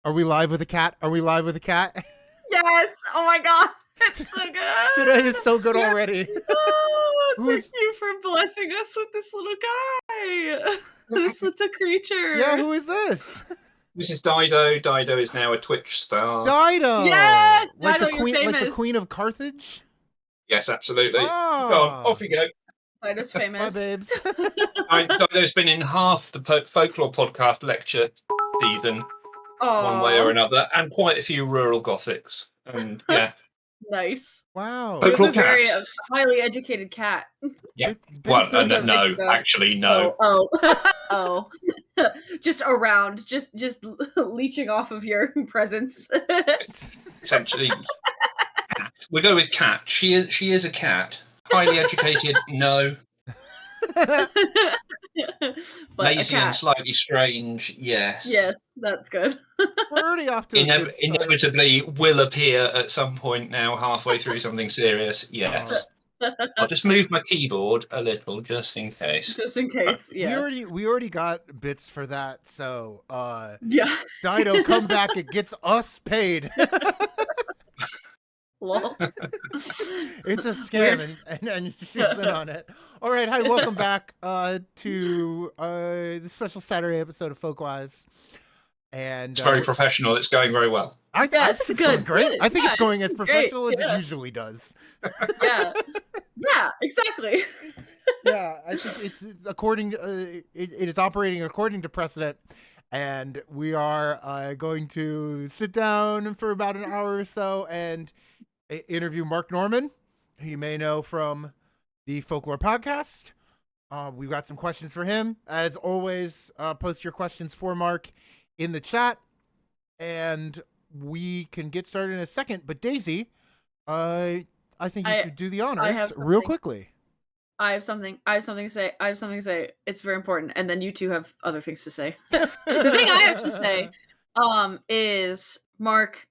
Are we live with a cat? Are we live with a cat? Yes. Oh my god. It's so good. Today is so good already. Oh, thank Who's you for blessing us with this little guy. This little creature. yeah? Who is this? This is Dido. Dido is now a Twitch star. Dido. Yes, like Dido, the you're queen, like the famous. Queen of Carthage. Yes, absolutely. Oh. Go on, off you go. Dido's My famous. babes. Dido's been in half the Folklore Podcast lecture season, one way or Aw, another, and quite a few rural gothics. And yeah, nice. Wow. You have Folklore a very cat. highly educated cat. Yeah. Bit- Well, bit- no, actually, no. Oh. Just around, just leeching off of your presence. Essentially, cat. We'll go with cat. She is a cat. Highly educated, no. But Lazy a cat. and slightly strange, yes. Yes, that's good. We're already off to a good start. Inevitably will appear at some point now, halfway through something serious. Yes. I'll just move my keyboard a little, just in case. Just in case, yeah. We already got bits for that. So, Yeah. Dido, come back. It gets us paid. Lol. It's a scam, and she's in on it. All right, hi, welcome back to the special Saturday episode of Folkwise. And It's very professional. It's going very well. I think it's good, going great. good. I think it's Yeah, going as it's professional great, as yeah. it usually does. Yeah. Yeah, exactly. Yeah, I think it's according. It is operating according to precedent, and we are going to sit down for about an hour or so and interview Mark Norman, who you may know from the Folklore Podcast. We've got some questions for him. As always, post your questions for Mark in the chat, and we can get started in a second. But Daisy, I think you should do the honors real quickly. I have something to say. It's very important. And then you two have other things to say. The thing I have to say is Mark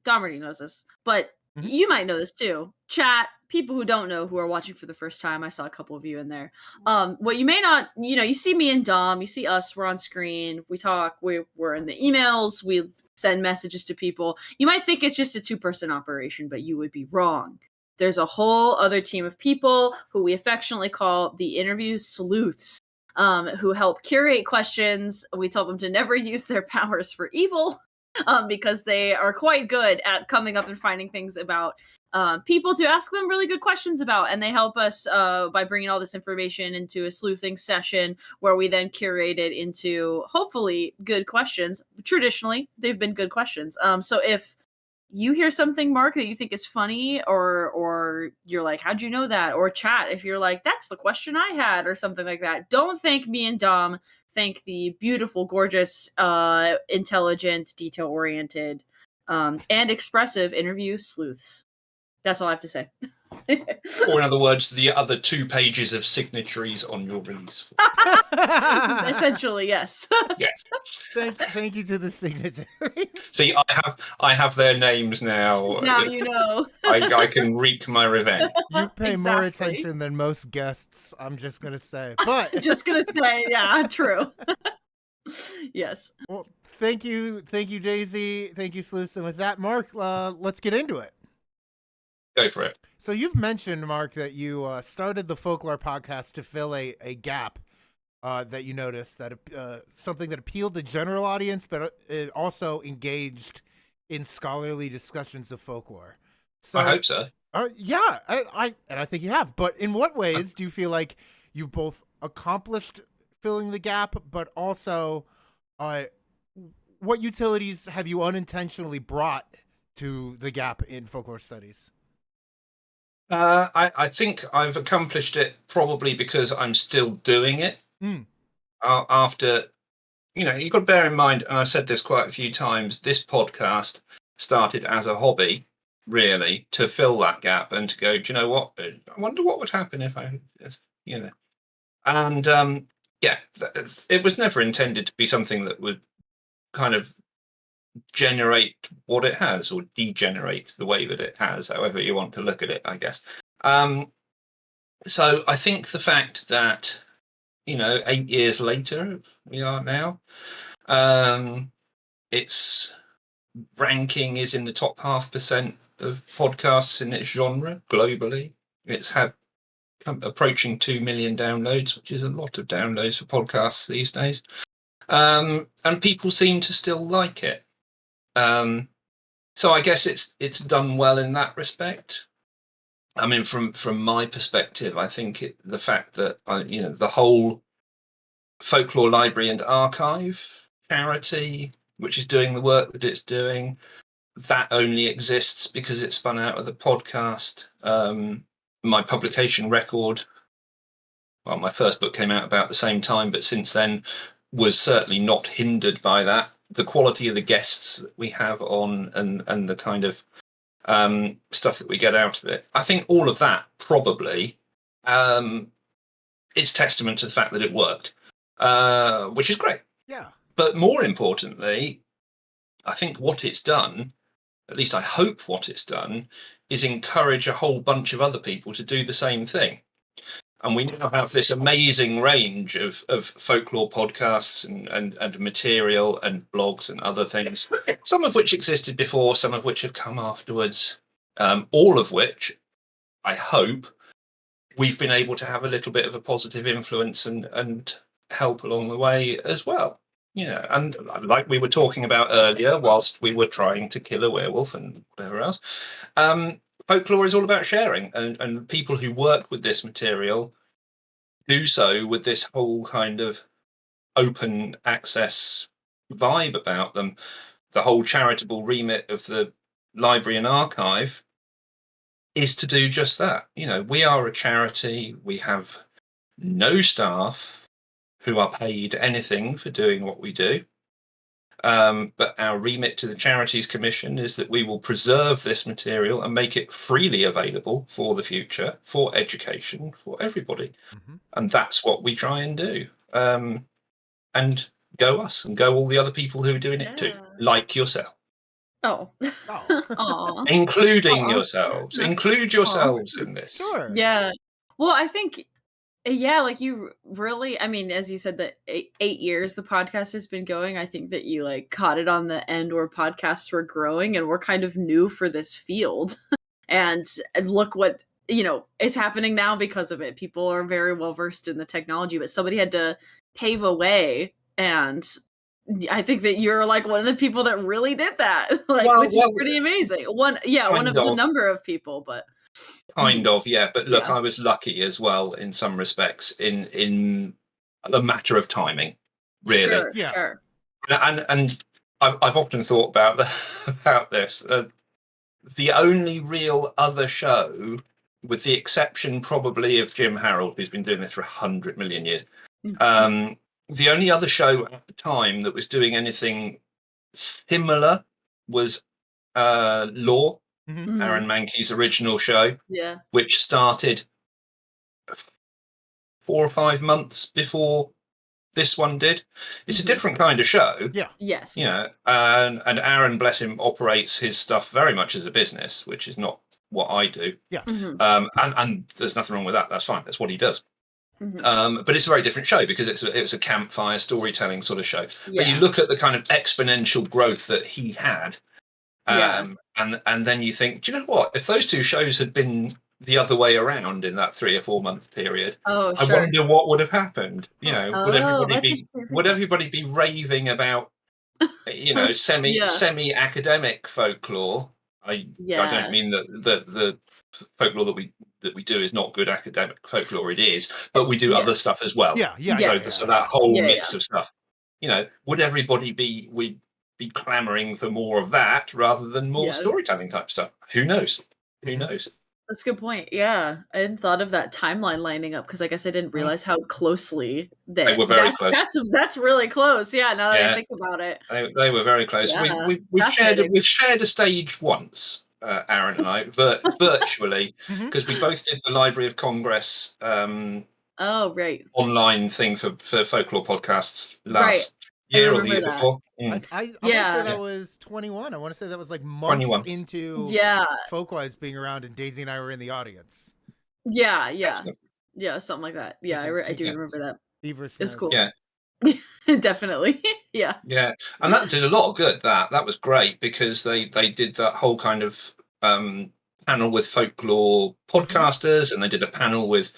Domerty knows this, but you might know this too. Chat, people who don't know, who are watching for the first time, I saw a couple of you in there. What you may not, you see me and Dom, you see us, we're on screen, we talk, we're in the emails, we send messages to people. You might think it's just a two-person operation, but you would be wrong. There's a whole other team of people who we affectionately call the interview sleuths, who help curate questions. We tell them to never use their powers for evil, because they are quite good at coming up and finding things about people to ask them really good questions about. And they help us by bringing all this information into a sleuthing session where we then curate it into hopefully good questions. Traditionally, they've been good questions. So if you hear something, Mark, that you think is funny, or you're like, how'd you know that? Or chat, if you're like, that's the question I had, or something like that, don't thank me and Dom. Thank the beautiful, gorgeous, intelligent, detail-oriented, and expressive interview sleuths. That's all I have to say. Or in other words, the other 2 pages of signatories on your release. Essentially, yes. Yes. Thank you to the signatories. See, I have their names now. Now you know. I can wreak my revenge. You pay more Exactly. attention than most guests, I'm just gonna say. But Just gonna say, yeah, true. Yes. well, thank you, Daisy, thank you, Sleuth. And with that, Mark, let's get into it. Go for it. So you've mentioned, Mark, that you started the Folklore Podcast to fill a gap that you noticed, that something that appealed to general audience, but it also engaged in scholarly discussions of folklore. So I hope so. Yeah, I think you have. But in what ways do you feel like you've both accomplished filling the gap, but also what utilities have you unintentionally brought to the gap in folklore studies? I think I've accomplished it probably because I'm still doing it. After, you've got to bear in mind, and I've said this quite a few times, this podcast started as a hobby, really, to fill that gap and to go, do you know what? I wonder what would happen if I, And it was never intended to be something that would kind of generate what it has or degenerate the way that it has, however you want to look at it, I guess. So I think the fact that, 8 years later we are now, it's ranking is in the top 0.5% of podcasts in its genre globally. It's had approaching 2 million downloads, which is a lot of downloads for podcasts these days. And people seem to still like it. So I guess it's done well in that respect. I mean, from my perspective, I think the fact that the whole Folklore Library and Archive charity, which is doing the work that it's doing, that only exists because it spun out of the podcast. My publication record, well, my first book came out about the same time, but since then was certainly not hindered by that. The quality of the guests that we have on and the kind of stuff that we get out of it, I think all of that probably is testament to the fact that it worked, which is great. Yeah. But more importantly, I think what it's done, at least I hope what it's done, is encourage a whole bunch of other people to do the same thing. And we now have this amazing range of folklore podcasts and material and blogs and other things, some of which existed before, some of which have come afterwards, all of which I hope we've been able to have a little bit of a positive influence and help along the way as well. Yeah, and like we were talking about earlier, whilst we were trying to kill a werewolf and whatever else, folklore is all about sharing, and people who work with this material do so with this whole kind of open access vibe about them. The whole charitable remit of the library and archive is to do just that. We are a charity. We have no staff who are paid anything for doing what we do. But our remit to the Charities Commission is that we will preserve this material and make it freely available for the future, for education, for everybody. Mm-hmm. And that's what we try and do. And go us, and go all the other people who are doing it too, like yourself. Oh. Including yourselves. Include yourselves in this. Sure. Yeah. Well, I think, like you really, I mean, as you said, that 8 years the podcast has been going, I think that you caught it on the end where podcasts were growing and we're kind of new for this field. and look what, is happening now because of it. People are very well versed in the technology, but somebody had to pave a way, and I think that you're one of the people that really did that, which is pretty amazing. One of the number of people, but kind of, yeah. But look, I was lucky as well in some respects in a matter of timing, really. Sure. And I've often thought about this. The only real other show, with the exception probably of Jim Harold, who's been doing this for 100 million years, the only other show at the time that was doing anything similar was Law, Aaron Mankey's original show, which started 4 or 5 months before this one did. It's a different kind of show. Yeah. Yes. And Aaron, bless him, operates his stuff very much as a business, which is not what I do. Yeah. And there's nothing wrong with that. That's fine. That's what he does. But it's a very different show because it's a campfire storytelling sort of show. Yeah. But you look at the kind of exponential growth that he had, and then you think, do you know what? If those two shows had been the other way around in that 3 or 4 month period, I wonder what would have happened. Would everybody be raving about semi academic folklore? I don't mean that the folklore that we do is not good academic folklore. It is, but we do other stuff as well. So that whole mix of stuff. Would everybody be clamoring for more of that rather than more storytelling type stuff? Who knows? That's a good point. Yeah, I hadn't thought of that timeline lining up because I guess I didn't realize how closely they were very close. That's really close. Yeah, now that I think about it, they were very close. Yeah. We've shared a stage once, Aaron and I, virtually, because we both did the Library of Congress. Online thing for Folklore Podcasts last year or the year before. I want to say that was 21. I want to say that was months 21. Into Folkwise being around, and Daisy and I were in the audience. Yeah, something like that. Yeah, I do remember that. Beaver it's cool. Yeah. Definitely. Yeah. Yeah, and that did a lot of good. That was great because they did that whole kind of panel with folklore podcasters, and they did a panel with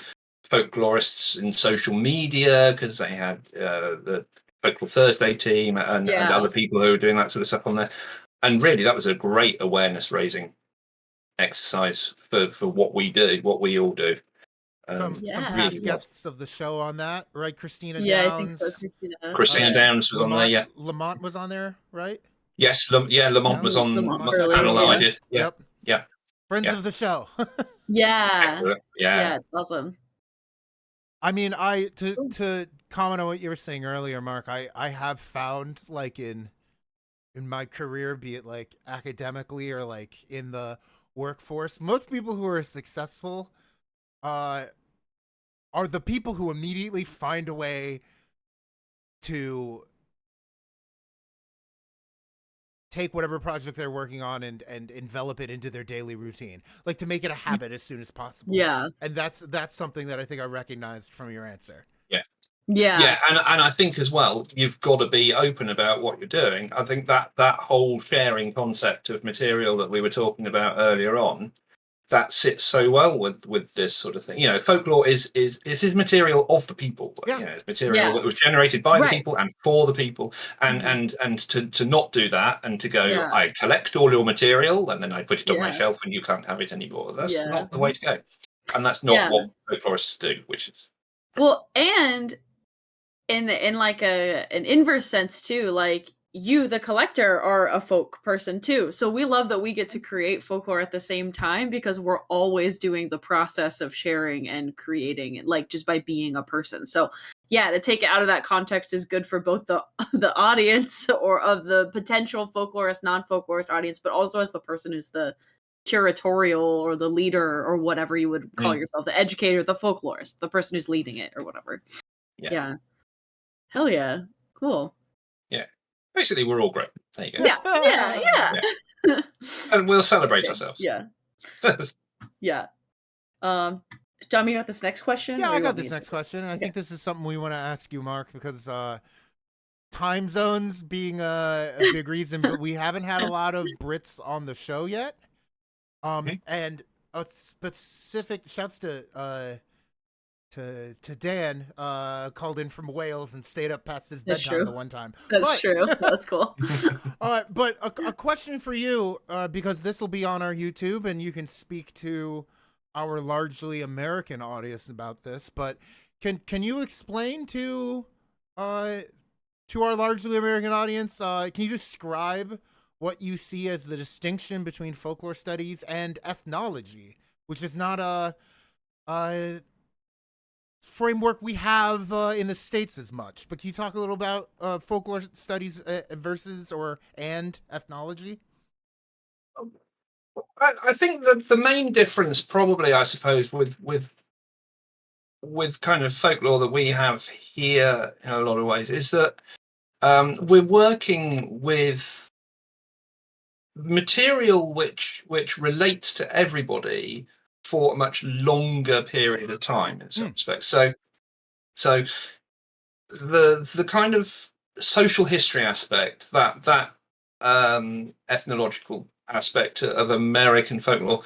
folklorists in social media because they had the Folklore Thursday team and other people who were doing that sort of stuff on there. And really, that was a great awareness raising exercise for what we do, what we all do. Some past guests of the show on that, right? Christina Downs. I think so. Christina Downs was on there. Yeah, Lamont was on there, right? Yes, Lamont was on the panel that I did. Yeah, yeah. Friends of the show. Yeah, it's awesome. I mean, to comment on what you were saying earlier, Mark, I have found, like, in my career, be it like academically or like in the workforce, most people who are successful are the people who immediately find a way to take whatever project they're working on and envelop it into their daily routine, like to make it a habit as soon as possible. Yeah. And that's something that I think I recognized from your answer. Yeah, and I think as well, you've got to be open about what you're doing. I think that whole sharing concept of material that we were talking about earlier on, that sits so well with this sort of thing. You know, folklore is material of the people. Yeah. You know, it's material that was generated by the people and for the people. And to not do that and to go, I collect all your material and then I put it on my shelf and you can't have it anymore. That's not the way to go. And that's not what folklorists do, which is and in like an inverse sense too, like you, the collector, are a folk person too. So we love that we get to create folklore at the same time because we're always doing the process of sharing and creating it, like just by being a person. So yeah, to take it out of that context is good for both the audience or of the potential folklorist, non-folklorist audience, but also as the person who's the curatorial or the leader or whatever you would call yourself, the educator, the folklorist, the person who's leading it or whatever. Yeah. Hell yeah. Cool. Yeah. Basically, we're all great. There you go. Yeah. And we'll celebrate ourselves. Yeah. Yeah. John, you got this next question? Yeah, I got this next question. And I think this is something we want to ask you, Mark, because time zones being a big reason, but we haven't had a lot of Brits on the show yet. And a specific shouts to Dan, called in from Wales and stayed up past his bedtime the one time. That's true. That's cool. But a question for you, because this will be on our YouTube and you can speak to our largely American audience about this, but can you explain to our largely American audience, can you describe what you see as the distinction between folklore studies and ethnology, which is not a framework we have in the States as much, but can you talk a little about folklore studies versus and ethnology? I think that the main difference, probably, I suppose, with kind of folklore that we have here in a lot of ways, is that we're working with material which relates to everybody for a much longer period of time in some respects. So the kind of social history aspect, that ethnological aspect of American folklore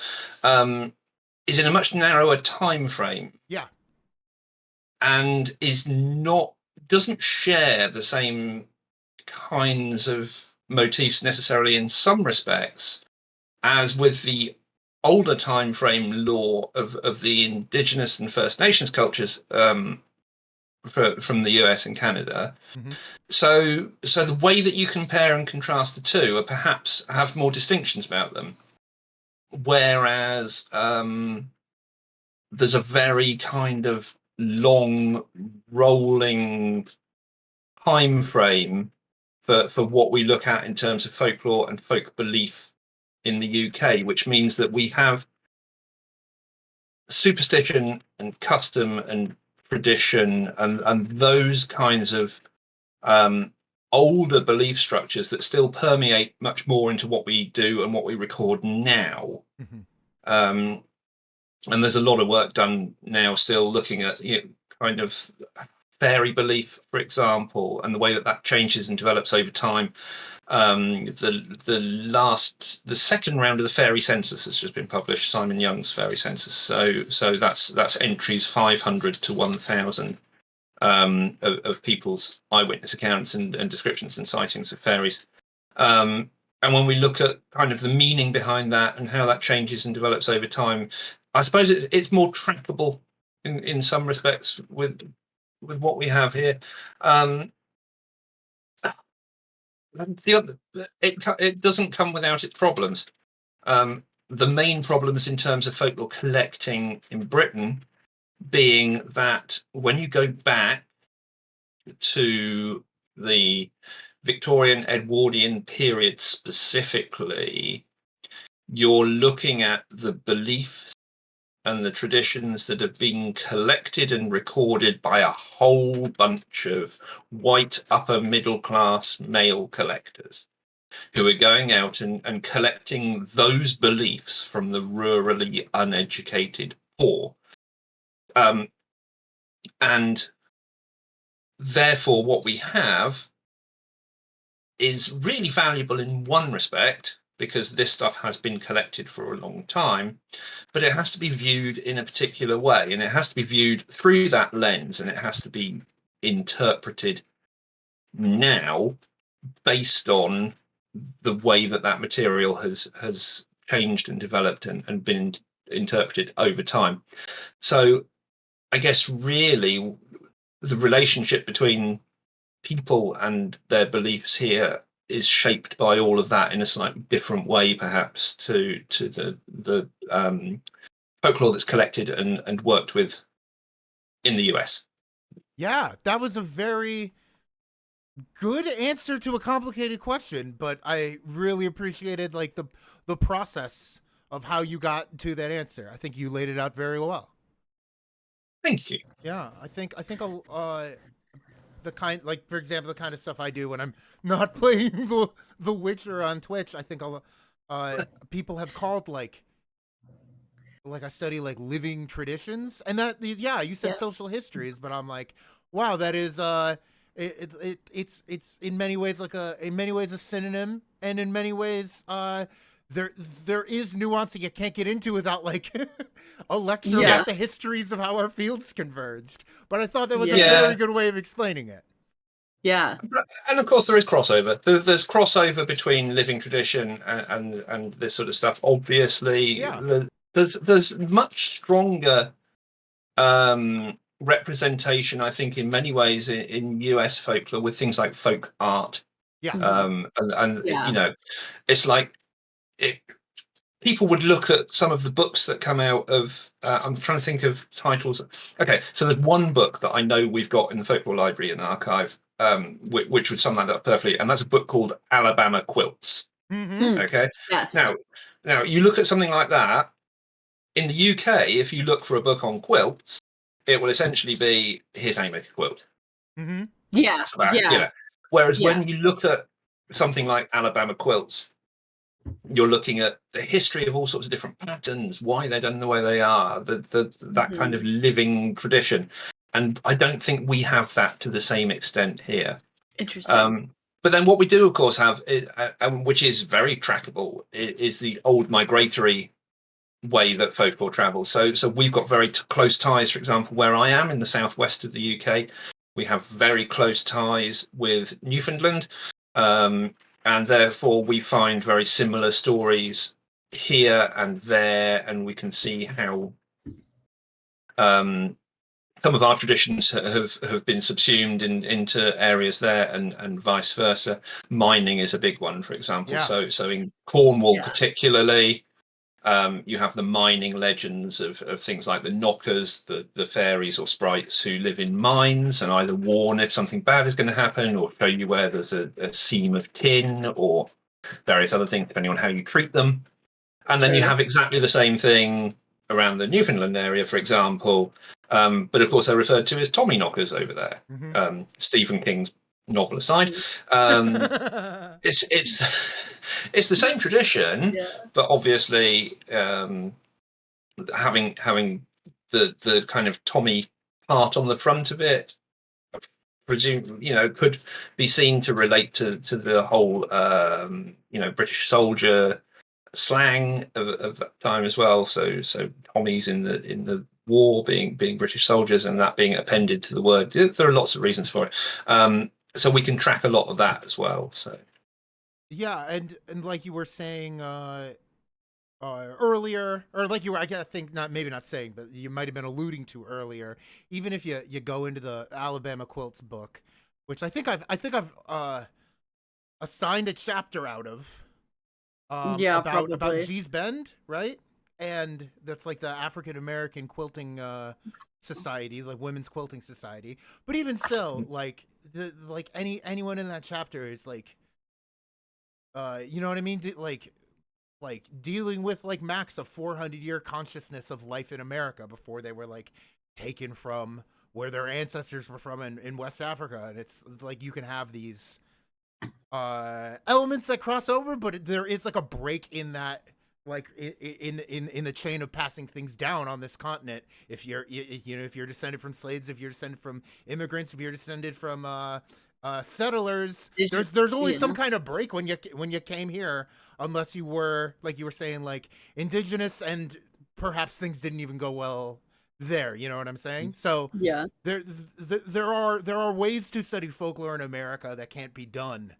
is in a much narrower time frame. Yeah. And doesn't share the same kinds of motifs necessarily in some respects as with the older time frame lore of the indigenous and First Nations cultures from the US and Canada. So the way that you compare and contrast the two are perhaps have more distinctions about them, whereas there's a very kind of long rolling time frame for what we look at in terms of folklore and folk belief in the UK, which means that we have superstition and custom and tradition and those kinds of older belief structures that still permeate much more into what we do and what we record now. And there's a lot of work done now still looking at kind of fairy belief, for example, and the way that changes and develops over time. The second round of the fairy census has just been published, Simon Young's fairy census. So that's entries 500 to 1,000 of people's eyewitness accounts and descriptions and sightings of fairies. And when we look at kind of the meaning behind that and how that changes and develops over time, I suppose it's more trackable in some respects with what we have here. It doesn't come without its problems. The main problems in terms of folklore collecting in Britain being that when you go back to the Victorian Edwardian period specifically, you're looking at the beliefs and the traditions that have been collected and recorded by a whole bunch of white upper middle class male collectors who are going out and collecting those beliefs from the rurally uneducated poor. And therefore what we have is really valuable in one respect, because this stuff has been collected for a long time, but it has to be viewed in a particular way, and it has to be viewed through that lens, and it has to be interpreted now based on the way that material has changed and developed and been interpreted over time. So I guess really the relationship between people and their beliefs here is shaped by all of that in a slightly different way, perhaps, to the folklore that's collected and worked with in the US. Yeah, that was a very good answer to a complicated question, but I really appreciated like the process of how you got to that answer. I think you laid it out very well. Thank you. Yeah, I think the kind, like for example, the kind of stuff I do when I'm not playing the Witcher on Twitch, I think people have called like I study like living traditions, and that you said social histories, but I'm like, wow, that is it's in many ways a synonym, and in many ways there is nuance that you can't get into without like a lecture about the histories of how our fields converged. But I thought that was a very good way of explaining it. Yeah. And of course there is crossover. There's crossover between living tradition and this sort of stuff. Obviously, there's much stronger representation, I think, in many ways in US folklore with things like folk art. You know, it's like people would look at some of the books that come out of I'm trying to think of titles. Okay, so there's one book that I know we've got in the Folklore Library and Archive, which would sum that up perfectly, and that's a book called Alabama Quilts. Okay. Yes. Now you look at something like that in the UK. If you look for a book on quilts, it will essentially be, here's how you make a quilt. Yeah. You know. Whereas when you look at something like Alabama Quilts, you're looking at the history of all sorts of different patterns, why they're done the way they are, that kind of living tradition. And I don't think we have that to the same extent here. Interesting. But then what we do, of course, have, which is very trackable, is the old migratory way that folklore travels. So we've got very close ties, for example, where I am in the southwest of the UK. We have very close ties with Newfoundland. And therefore we find very similar stories here and there, and we can see how some of our traditions have been subsumed into areas there, and vice versa. Mining is a big one, for example. So in Cornwall particularly, you have the mining legends of things like the knockers, the fairies or sprites who live in mines and either warn if something bad is going to happen, or show you where there's a seam of tin, or various other things depending on how you treat them. And then you have exactly the same thing around the Newfoundland area, for example, but of course they're referred to as Tommy knockers over there. Stephen King's novel aside, it's the same tradition, but obviously having the kind of Tommy part on the front of it presume, could be seen to relate to the whole, British soldier slang of that time as well. So Tommies in the war being British soldiers, and that being appended to the word. There are lots of reasons for it. So we can track a lot of that as well. So yeah, and like you were saying earlier, or like you were, I think maybe not saying, but you might have been alluding to earlier. Even if you go into the Alabama Quilts book, which I think I've assigned a chapter out of, about Gee's Bend, right? And that's like the African American quilting society, like women's quilting society. But even so, like anyone in that chapter is like, you know what I mean? Like dealing with like max a 400-year consciousness of life in America before they were like taken from where their ancestors were from in West Africa. And it's like you can have these elements that cross over, but there is like a break in that, like in the chain of passing things down on this continent. If you're if you're descended from slaves, if you're descended from immigrants, if you're descended from settlers, there's always some kind of break when you came here, unless you were, like you were saying, like indigenous, and perhaps things didn't even go well there. You know what I'm saying? So yeah, there are ways to study folklore in America that can't be done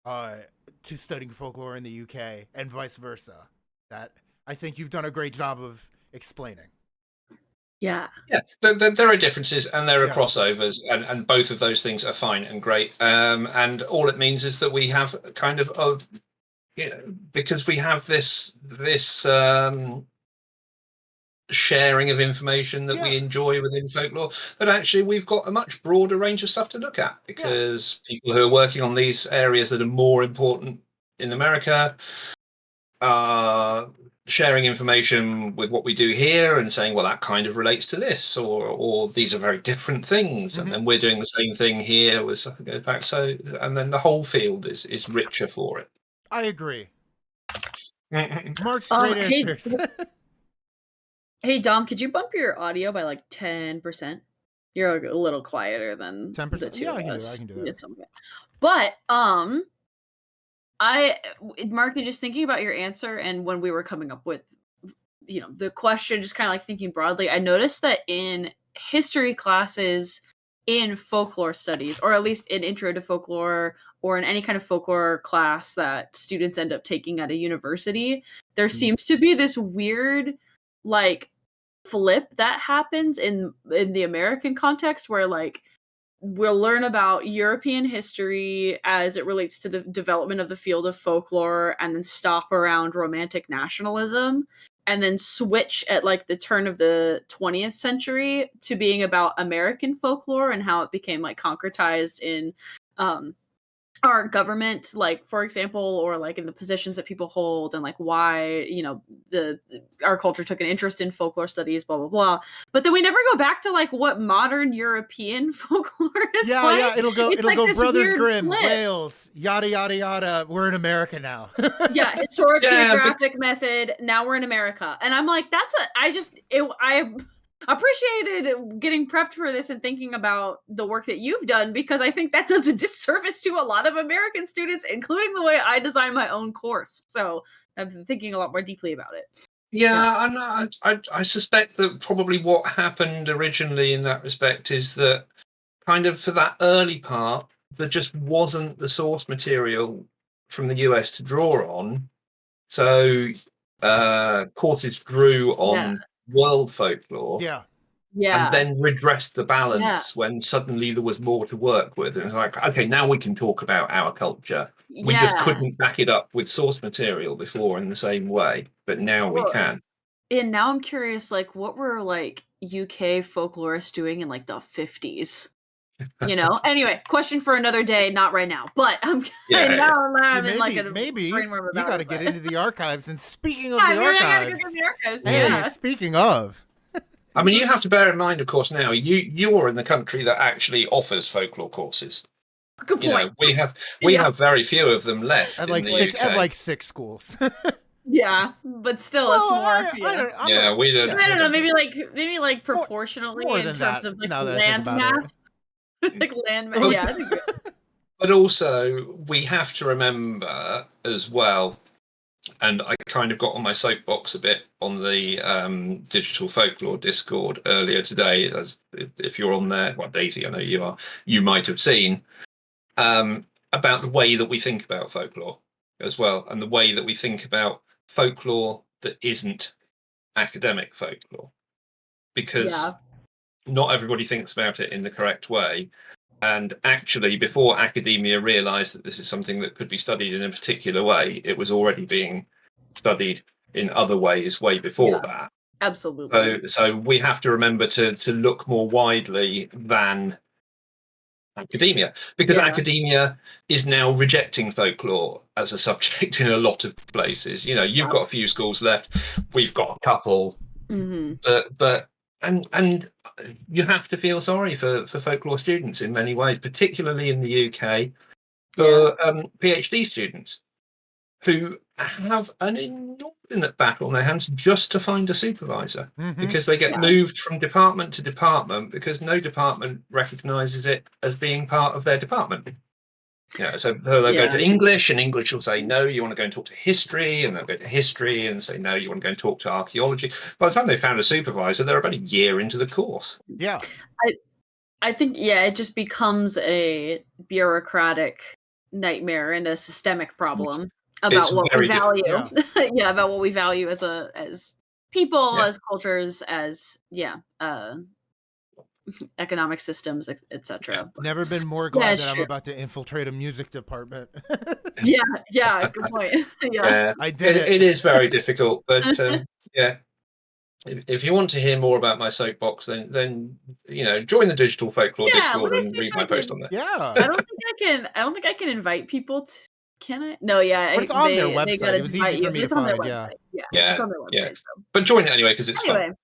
to studying folklore in the UK, and vice versa. That I think you've done a great job of explaining. Yeah. There are differences and there are crossovers, and both of those things are fine and great. And all it means is that we have kind of because we have this sharing of information that we enjoy within folklore, but actually we've got a much broader range of stuff to look at, because people who are working on these areas that are more important in America are sharing information with what we do here and saying, well, that kind of relates to this, or these are very different things, and then we're doing the same thing here with stuff that goes back. So, and then the whole field is richer for it. I agree. Mark, great answers. Hey Dom, could you bump your audio by like 10%? You're a little quieter than 10%. The two yeah, of us. I can do it. But Mark, just thinking about your answer, and when we were coming up with, the question, just kind of like thinking broadly, I noticed that in history classes in folklore studies, or at least in intro to folklore, or in any kind of folklore class that students end up taking at a university, there seems to be this weird, like, flip that happens in the American context, where like we'll learn about European history as it relates to the development of the field of folklore, and then stop around romantic nationalism, and then switch at like the turn of the 20th century to being about American folklore and how it became like concretized in our government, like, for example, or like in the positions that people hold, and like why our culture took an interest in folklore studies, blah blah blah. But then we never go back to like what modern European folklore is like. Yeah, it'll go Brothers Grimm, Wales, yada yada yada. We're in America now. Yeah, historic geographic method. Now we're in America, and I'm like, I appreciated getting prepped for this and thinking about the work that you've done, because I think that does a disservice to a lot of American students, including the way I design my own course. So I've been thinking a lot more deeply about it. Yeah, and I suspect that probably what happened originally in that respect is that kind of for that early part, there just wasn't the source material from the US to draw on. So courses grew on world folklore, and then redressed the balance when suddenly there was more to work with. And it's like, okay, now we can talk about our culture. We just couldn't back it up with source material before in the same way, but now we can. And now I'm curious, like, what were like UK folklorists doing in like the 50s? Anyway, question for another day, not right now. But maybe you got to get into the archives. And speaking of the archives, speaking of, I mean, you have to bear in mind, of course, now you're in the country that actually offers folklore courses. Good point. We have very few of them left at like in the UK. At like 6 schools. Yeah, but still, it's more. We don't. I don't know. Maybe like proportionally more in terms of like land mass. like landmass. Yeah, I think but also we have to remember as well, and I kind of got on my soapbox a bit on the digital folklore Discord earlier today. As if you're on there, well, Daisy, I know you are. You might have seen about the way that we think about folklore as well, and the way that we think about folklore that isn't academic folklore, because not everybody thinks about it in the correct way. And actually, before academia realized that this is something that could be studied in a particular way, it was already being studied in other ways way before that. Absolutely. So we have to remember to look more widely than academia, because academia is now rejecting folklore as a subject in a lot of places. You've got a few schools left, we've got a couple, but and you have to feel sorry for folklore students in many ways, particularly in the UK, for PhD students who have an inordinate battle on their hands just to find a supervisor, because they get moved from department to department because no department recognizes it as being part of their department. So they'll go to English, and English will say, no, you want to go and talk to history, and they'll go to history and say, no, you want to go and talk to archaeology. By the time they found a supervisor, they're about a year into the course. Yeah. I think, it just becomes a bureaucratic nightmare and a systemic problem about what we value. About what we value as people, as cultures, as economic systems, etc. Never been more glad that I'm about to infiltrate a music department. Good point. I did it. It is very difficult, but if you want to hear more about my soapbox, then join the digital folklore Discord and read my post on there. I don't think I can invite people to. Can I? No, but it's on their website. It was easy for me to find. It's on their website. So. But join it anyway because it's fun.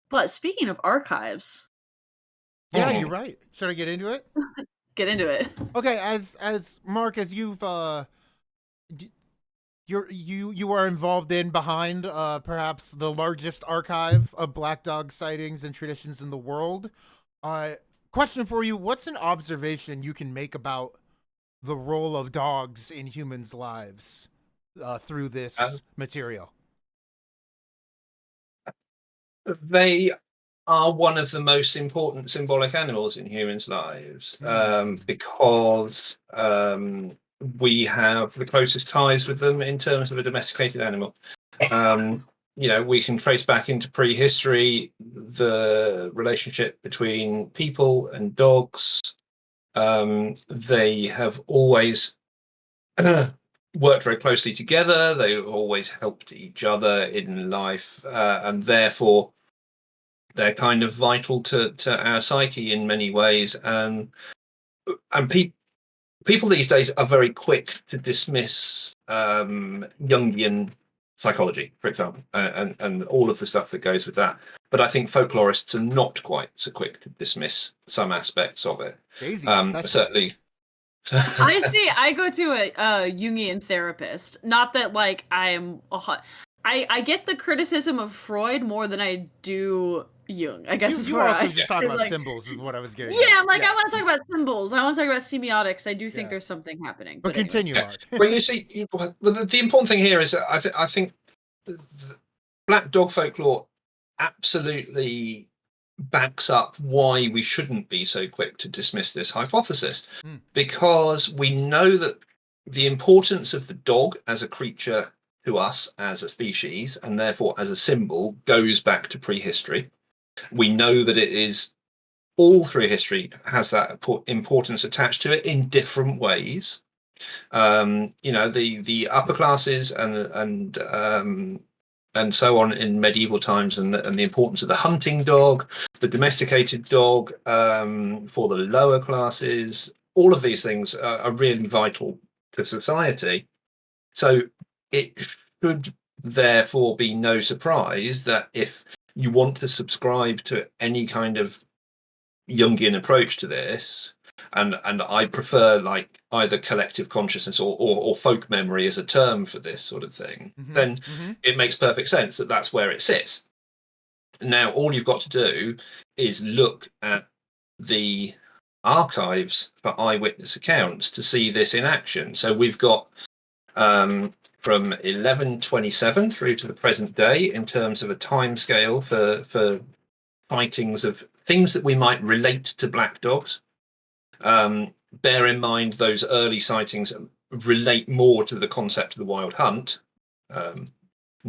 But speaking of archives, you're right. Should I get into it? Get into it. Okay, as Mark, as you've you are involved in behind perhaps the largest archive of black dog sightings and traditions in the world. Question for you: what's an observation you can make about the role of dogs in humans' lives through this material? They are one of the most important symbolic animals in humans' lives because we have the closest ties with them in terms of a domesticated animal. We can trace back into prehistory the relationship between people and dogs. They have always worked very closely together. They've always helped each other in life, and therefore they're kind of vital to our psyche in many ways. And people these days are very quick to dismiss Jungian psychology, for example, and all of the stuff that goes with that. But I think folklorists are not quite so quick to dismiss some aspects of it. Certainly. I go to a Jungian therapist. Not that I'm I get the criticism of Freud more than I do Jung. I guess you also just talk about symbols is what I was getting. I want to talk about symbols. I want to talk about semiotics. I do think there's something happening. But continue, Mark. Well, you see, the important thing here is that I think black dog folklore absolutely backs up why we shouldn't be so quick to dismiss this hypothesis, because we know that the importance of the dog as a creature to us as a species, and therefore as a symbol, goes back to prehistory. We know that it is all through history has that importance attached to it in different ways. The upper classes and so on in medieval times, and the importance of the hunting dog, the domesticated dog for the lower classes. All of these things are really vital to society. So it should therefore be no surprise that if you want to subscribe to any kind of Jungian approach to this, and I prefer either collective consciousness or folk memory as a term for this sort of thing, then it makes perfect sense that that's where it sits. Now, all you've got to do is look at the archives for eyewitness accounts to see this in action. So we've got from 1127 through to the present day in terms of a timescale for sightings of things that we might relate to black dogs. Bear in mind those early sightings relate more to the concept of the wild hunt,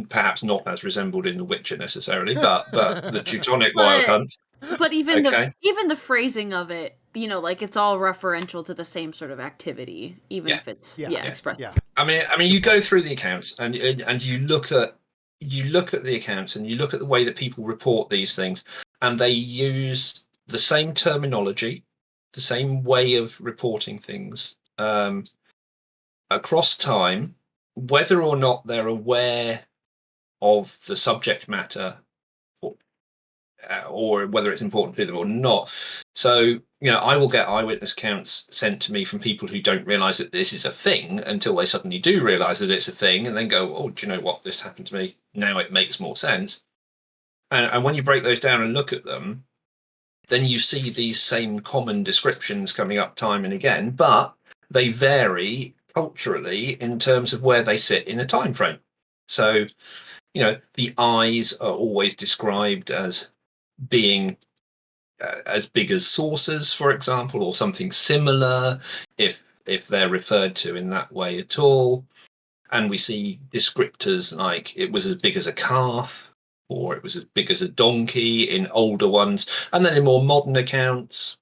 perhaps not as resembled in The Witcher necessarily, but the Teutonic wild hunt. But even the phrasing of it, like it's all referential to the same sort of activity, even if it's expressed. Yeah. I mean, you go through the accounts and you look at the accounts and you look at the way that people report these things, and they use the same terminology, the same way of reporting things across time, whether or not they're aware of the subject matter or whether it's important to them or not. So, I will get eyewitness accounts sent to me from people who don't realize that this is a thing until they suddenly do realize that it's a thing, and then go, oh, do you know what? This happened to me. Now it makes more sense. And when you break those down and look at them, then you see these same common descriptions coming up time and again, but they vary culturally in terms of where they sit in a time frame. So, the eyes are always described as being as big as saucers, for example, or something similar, if they're referred to in that way at all. And we see descriptors like it was as big as a calf, or it was as big as a donkey in older ones, and then in more modern accounts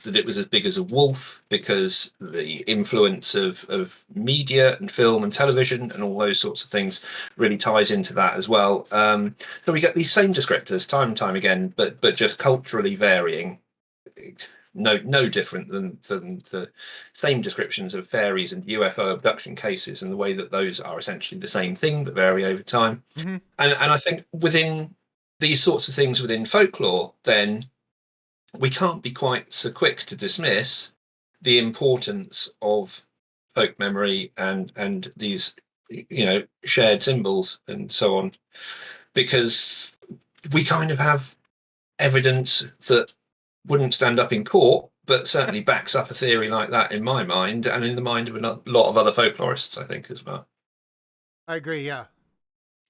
that it was as big as a wolf, because the influence of media and film and television and all those sorts of things really ties into that as well. So we get these same descriptors time and time again, but just culturally varying. No different than the same descriptions of fairies and UFO abduction cases, and the way that those are essentially the same thing but vary over time. Mm-hmm. And I think within these sorts of things within folklore, then we can't be quite so quick to dismiss the importance of folk memory and these shared symbols and so on, because we kind of have evidence that wouldn't stand up in court, but certainly backs up a theory like that in my mind and in the mind of a lot of other folklorists, I think, as well. I agree.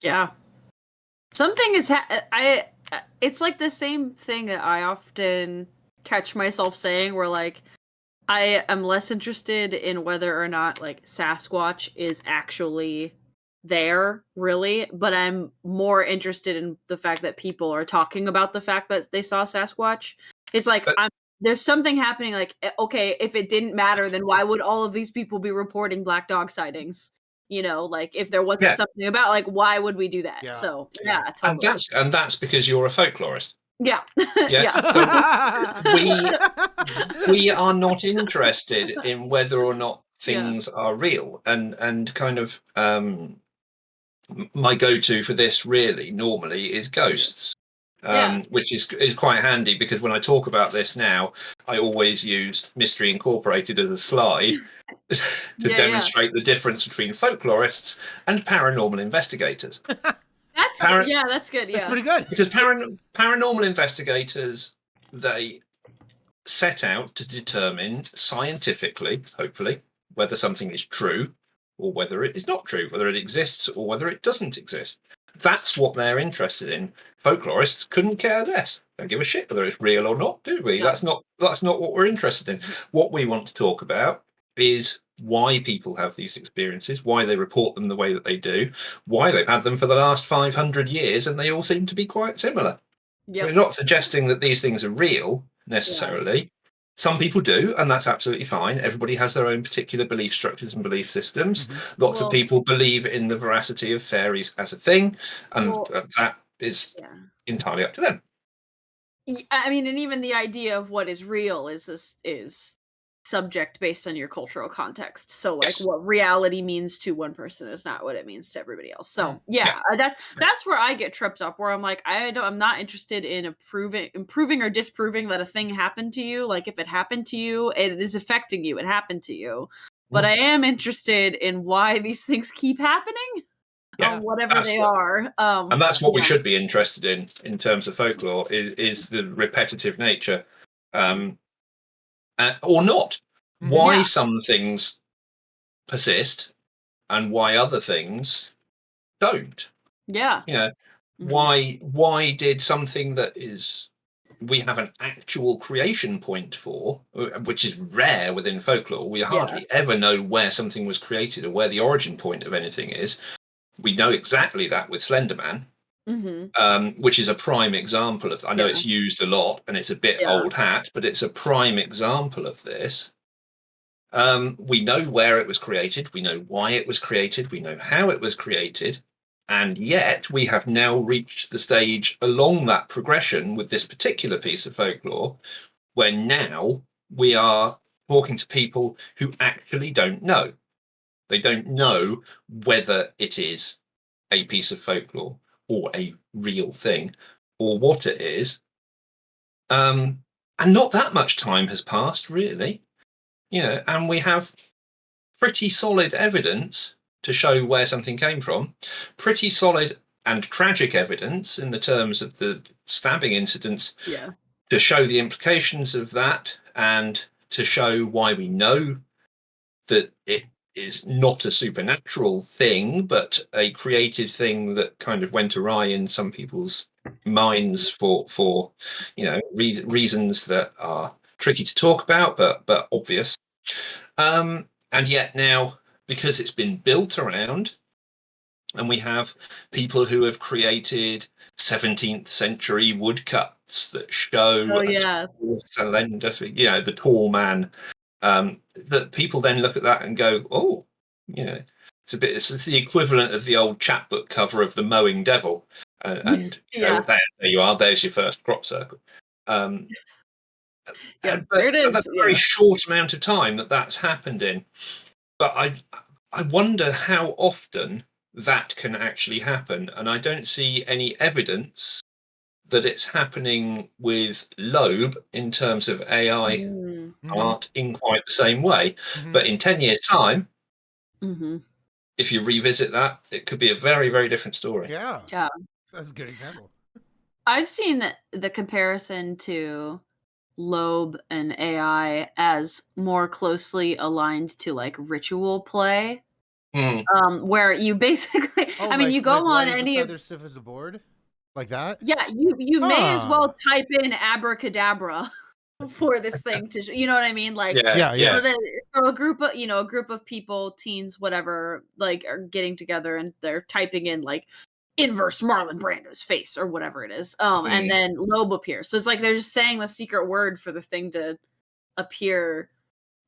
Yeah. Something is it's like the same thing that I often catch myself saying, where like I am less interested in whether or not like Sasquatch is actually there, really, but I'm more interested in the fact that people are talking about the fact that they saw Sasquatch. It's like there's something happening, like, okay, if it didn't matter, then why would all of these people be reporting black dog sightings? Like if there wasn't something about, like, why would we do that? Yeah. So totally. And that's because you're a folklorist. Yeah. Yeah. We are not interested in whether or not things are real, and kind of my go-to for this really normally is ghosts. Which is quite handy, because when I talk about this now, I always use Mystery Incorporated as a slide to demonstrate the difference between folklorists and paranormal investigators. That's good. That's good. That's pretty good. Because paranormal investigators, they set out to determine scientifically, hopefully, whether something is true or whether it is not true, whether it exists or whether it doesn't exist. That's what they're interested in. Folklorists couldn't care less. Don't give a shit whether it's real or not, do we? No. That's not what we're interested in. What we want to talk about is why people have these experiences, why they report them the way that they do, why they've had them for the last 500 years, and they all seem to be quite similar. Yep. We're not suggesting that these things are real necessarily. Yeah. Some people do, and that's absolutely fine. Everybody has their own particular belief structures and belief systems. Mm-hmm. Lots of people believe in the veracity of fairies as a thing, and that is entirely up to them. I mean, and even the idea of what is real is subject based on your cultural context. So, like, what reality means to one person is not what it means to everybody else. So, that's where I get tripped up. Where I'm like, I'm not interested in improving or disproving that a thing happened to you. Like, if it happened to you, it is affecting you. It happened to you. But I am interested in why these things keep happening. Whatever they are. And that's what we should be interested in terms of folklore, is the repetitive nature. or not. Why Yeah. some things persist and why other things don't. Yeah. You know, why did something that is we have an actual creation point for, which is rare within folklore. We hardly ever know where something was created or where the origin point of anything is. We know exactly that with Slenderman, which is a prime example of. I know it's used a lot and it's a bit old hat, but it's a prime example of this. We know where it was created. We know why it was created. We know how it was created. And yet we have now reached the stage along that progression with this particular piece of folklore, where now we are talking to people who actually don't know. They don't know whether it is a piece of folklore or a real thing or what it is. And not that much time has passed, really. And we have pretty solid evidence to show where something came from, pretty solid and tragic evidence in the terms of the stabbing incidents to show the implications of that and to show why we know that it is not a supernatural thing, but a created thing that kind of went awry in some people's minds for reasons that are tricky to talk about, but obvious. And yet now, because it's been built around, and we have people who have created 17th century woodcuts that show slender, the tall man, that people then look at that and go, oh, it's the equivalent of the old chapbook cover of the mowing devil. And there you are, there's your first crop circle. There it is. That's a very short amount of time that's happened in. But I wonder how often that can actually happen. And I don't see any evidence that it's happening with Loeb in terms of AI art in quite the same way. But in 10 years' time, if you revisit that, it could be a very, very different story. Yeah. That's a good example. I've seen the comparison to Loeb and AI as more closely aligned to like ritual play, where you basically, you go on any feather stiff as a board, like that. Yeah, you may as well type in abracadabra for this thing to, you know what I mean? Like, So a group of people, teens, whatever, like are getting together and they're typing in like inverse Marlon Brando's face or whatever it is. And then Loeb appears. So it's like they're just saying the secret word for the thing to appear,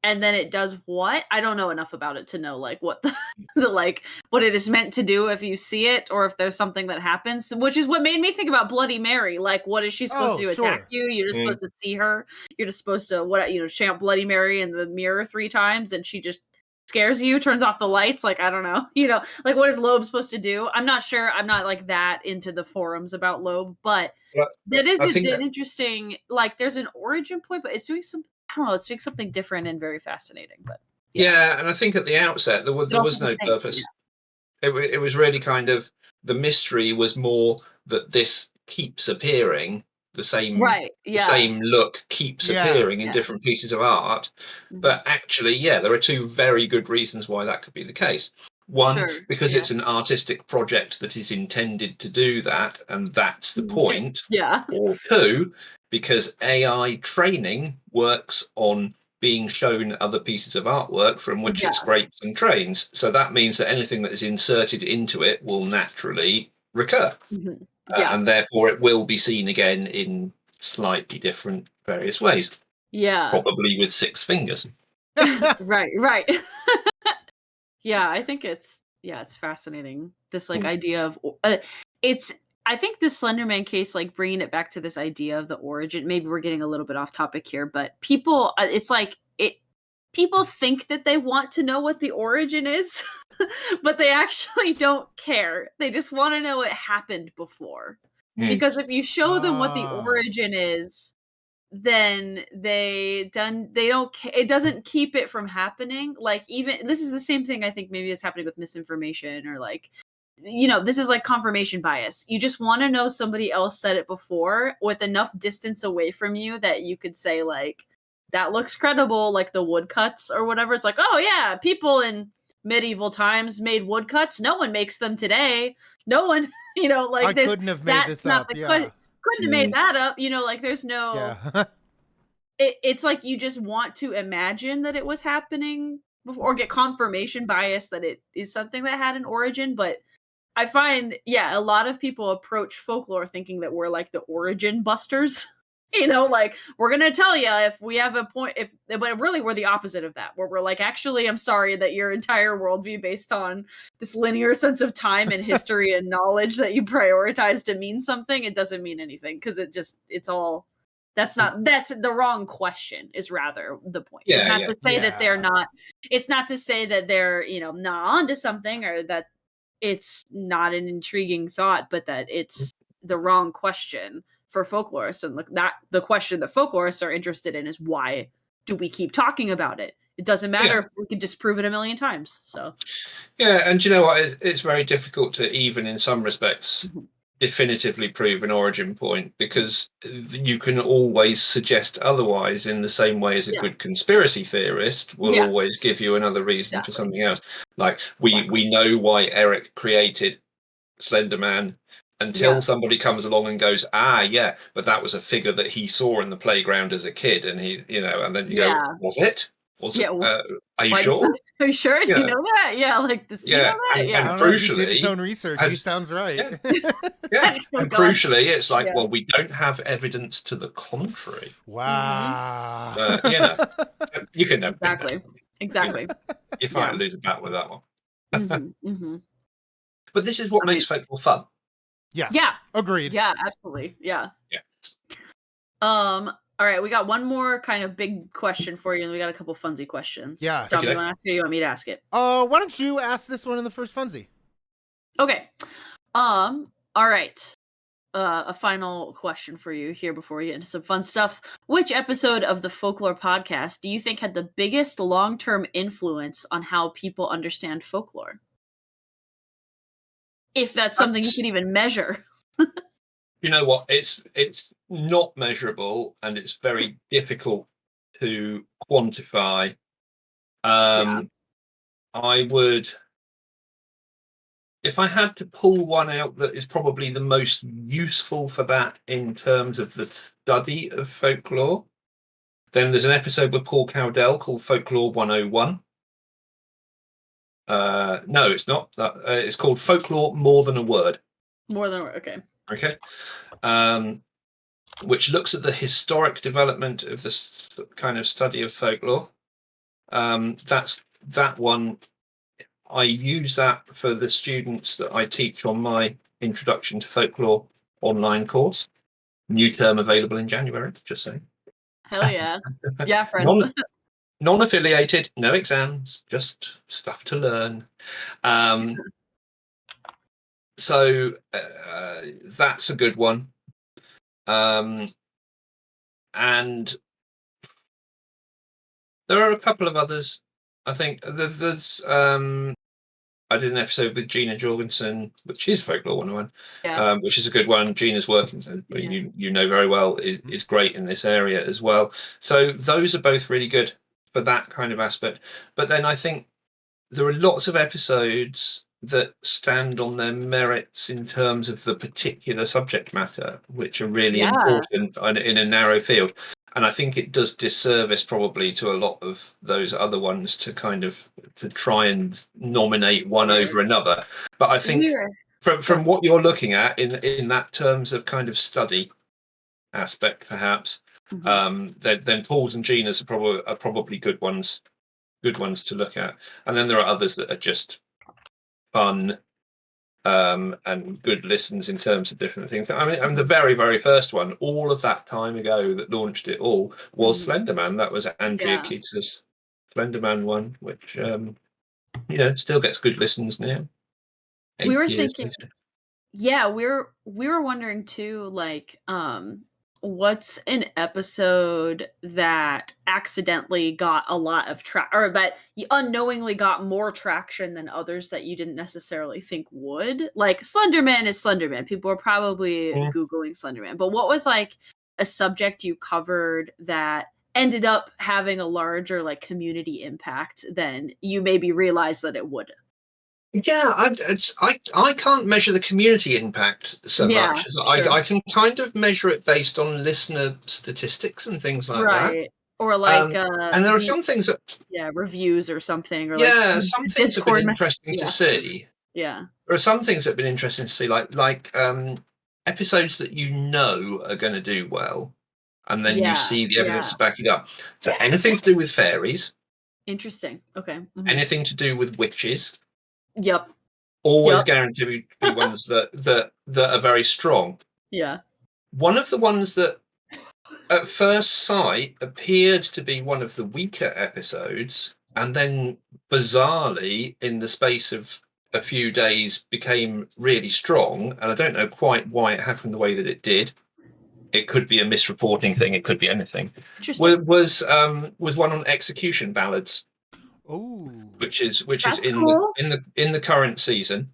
and then it does what? I don't know enough about it to know like what the like what it is meant to do if you see it, or if there's something that happens, which is what made me think about Bloody Mary. Like, what is she supposed to do? Attack you? You're just supposed to see her. You're just supposed to chant Bloody Mary in the mirror 3 times, and she just scares you, turns off the lights. Like, I don't know, like what is Loeb supposed to do? I'm not sure. I'm not like that into the forums about Loeb, but that is an interesting, like there's an origin point, but it's doing some, I don't know, it's doing something different and very fascinating. But and I think at the outset there was no purpose. It was really kind of, the mystery was more that this keeps appearing, the same same look keeps appearing in different pieces of art. But actually, there are 2 very good reasons why that could be the case. One, because it's an artistic project that is intended to do that, and that's the point. Or 2, because AI training works on being shown other pieces of artwork from which it scrapes and trains. So that means that anything that is inserted into it will naturally recur. And therefore it will be seen again in slightly different various ways. Probably with 6 fingers. Right. I think it's fascinating. This like idea of I think the Slenderman case, like bringing it back to this idea of the origin, maybe we're getting a little bit off topic here, but people, it's like people think that they want to know what the origin is, but they actually don't care. They just want to know it happened before. Because if you show them what the origin is, then they don't, it doesn't keep it from happening. Like, even this is the same thing I think maybe is happening with misinformation, or like, this is like confirmation bias. You just want to know somebody else said it before with enough distance away from you that you could say like, that looks credible, like the woodcuts or whatever. It's like, oh yeah, people in medieval times made woodcuts. No one makes them today. No one, like I couldn't have made this up. Yeah. Couldn't have made that up. Like there's no. Yeah. It's like you just want to imagine that it was happening before, or get confirmation bias that it is something that had an origin. But I find, a lot of people approach folklore thinking that we're like the origin busters. Like we're gonna tell you if we have a point, but really we're the opposite of that, where we're like, actually, I'm sorry that your entire worldview based on this linear sense of time and history and knowledge that you prioritize to mean something, it doesn't mean anything, because it's all. That's the wrong question, is rather the point. It's not to say that they're not, it's not to say that they're, not onto something, or that it's not an intriguing thought, but that it's the wrong question for folklorists. And the question that folklorists are interested in is, why do we keep talking about it? It doesn't matter if we could disprove it a million times. So. Yeah, and you know what? It's very difficult to, even in some respects, definitively prove an origin point, because you can always suggest otherwise, in the same way as a good conspiracy theorist will always give you another reason for something else. Like we know why Eric created Slender Man until somebody comes along and goes, but that was a figure that he saw in the playground as a kid, and he, and then you go, was it? Are you sure? Are you sure? Do you know that? Yeah, like, does he know that? And crucially, he did his own research. He sounds right. And crucially, it's like, well, we don't have evidence to the contrary. Wow. You can know. Exactly. You might lose a battle with that one. But this is what makes folklore fun. Yes. Yeah. Agreed. Yeah, absolutely. Yeah. All right, we got one more kind of big question for you, and we got a couple funsy questions. Yeah. John, do you want to ask it, or you want me to ask it? Why don't you ask this one in the first funsy? Okay. All right. A final question for you here before we get into some fun stuff. Which episode of the Folklore Podcast do you think had the biggest long-term influence on how people understand folklore? If that's something you could even measure. You know what? It's not measurable, and it's very difficult to quantify. I would, if I had to pull one out that is probably the most useful for that in terms of the study of folklore, then there's an episode with Paul Cowdell called Folklore 101. No, it's not. It's called Folklore More Than a Word. More than a word, okay. Which looks at the historic development of this kind of study of folklore. That's that one. I use that for the students that I teach on my Introduction to Folklore online course. New term available in January, just saying. Hell yeah. Yeah, friends. Non-affiliated, no exams, just stuff to learn. So that's a good one. And there are a couple of others. I think there's I did an episode with Gina Jorgensen, which is Folklore 101, which is a good one. Gina's working, you know very well, is great in this area as well. So those are both really good for that kind of aspect. But then I think there are lots of episodes that stand on their merits in terms of the particular subject matter, which are really important in a narrow field. And I think it does disservice probably to a lot of those other ones to try and nominate one over another. But I think from what you're looking at in that terms of kind of study aspect, perhaps, then Paul's and Gina's are probably good ones to look at. And then there are others that are just fun and good listens in terms of different things. I mean, the very, very first one, all of that time ago that launched it all, was Slenderman. That was Andrea Keats's Slenderman one, which still gets good listens now. We were thinking, we were wondering too, like, what's an episode that accidentally got a lot of or that you unknowingly got more traction than others that you didn't necessarily think would? Like, Slenderman is Slenderman. People are probably Googling Slenderman. But what was like a subject you covered that ended up having a larger like community impact than you maybe realized that it would. Yeah, I can't measure the community impact so much as I can kind of measure it based on listener statistics and things like that. Or like and there are some things that reviews or something, or like some things have Discord been interesting to see. Yeah. There are some things that have been interesting to see, like episodes that you know are going to do well, and then you see the evidence to back it up. So anything to do with fairies. Interesting. Okay. Mm-hmm. Anything to do with witches. Yep. Always guaranteed to be ones that are very strong. Yeah. One of the ones that at first sight appeared to be one of the weaker episodes, and then bizarrely in the space of a few days became really strong, and I don't know quite why it happened the way that it did. It could be a misreporting thing, it could be anything. Was one on execution ballads. Oh, which is cool. in the current season.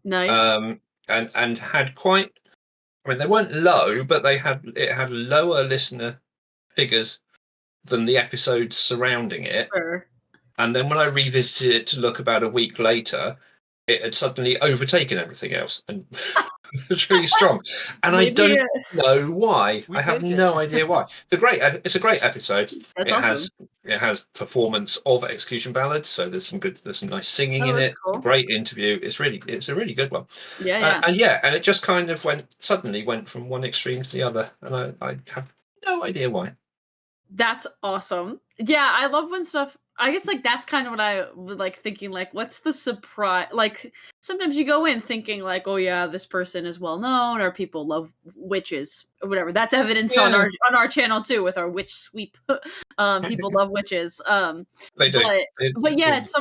Nice. And had quite, I mean, they weren't low, but it had lower listener figures than the episodes surrounding it. Sure. And then when I revisited it to look about a week later, it had suddenly overtaken everything else and it's really strong. And I don't know why. I have no idea why. It's a great episode. That's awesome. It has performance of execution ballads, so there's some nice singing in it. Cool. It's a great interview. It's a really good one. Yeah. And it just kind of suddenly went from one extreme to the other, and I have no idea why. That's awesome. Yeah, I love when stuff. I guess like that's kind of what I would like thinking, like, what's the surprise? Like sometimes you go in thinking like, oh yeah, this person is well known, or people love witches or whatever. That's evidence on our channel too with our witch sweep. People love witches. They do. But yeah, it's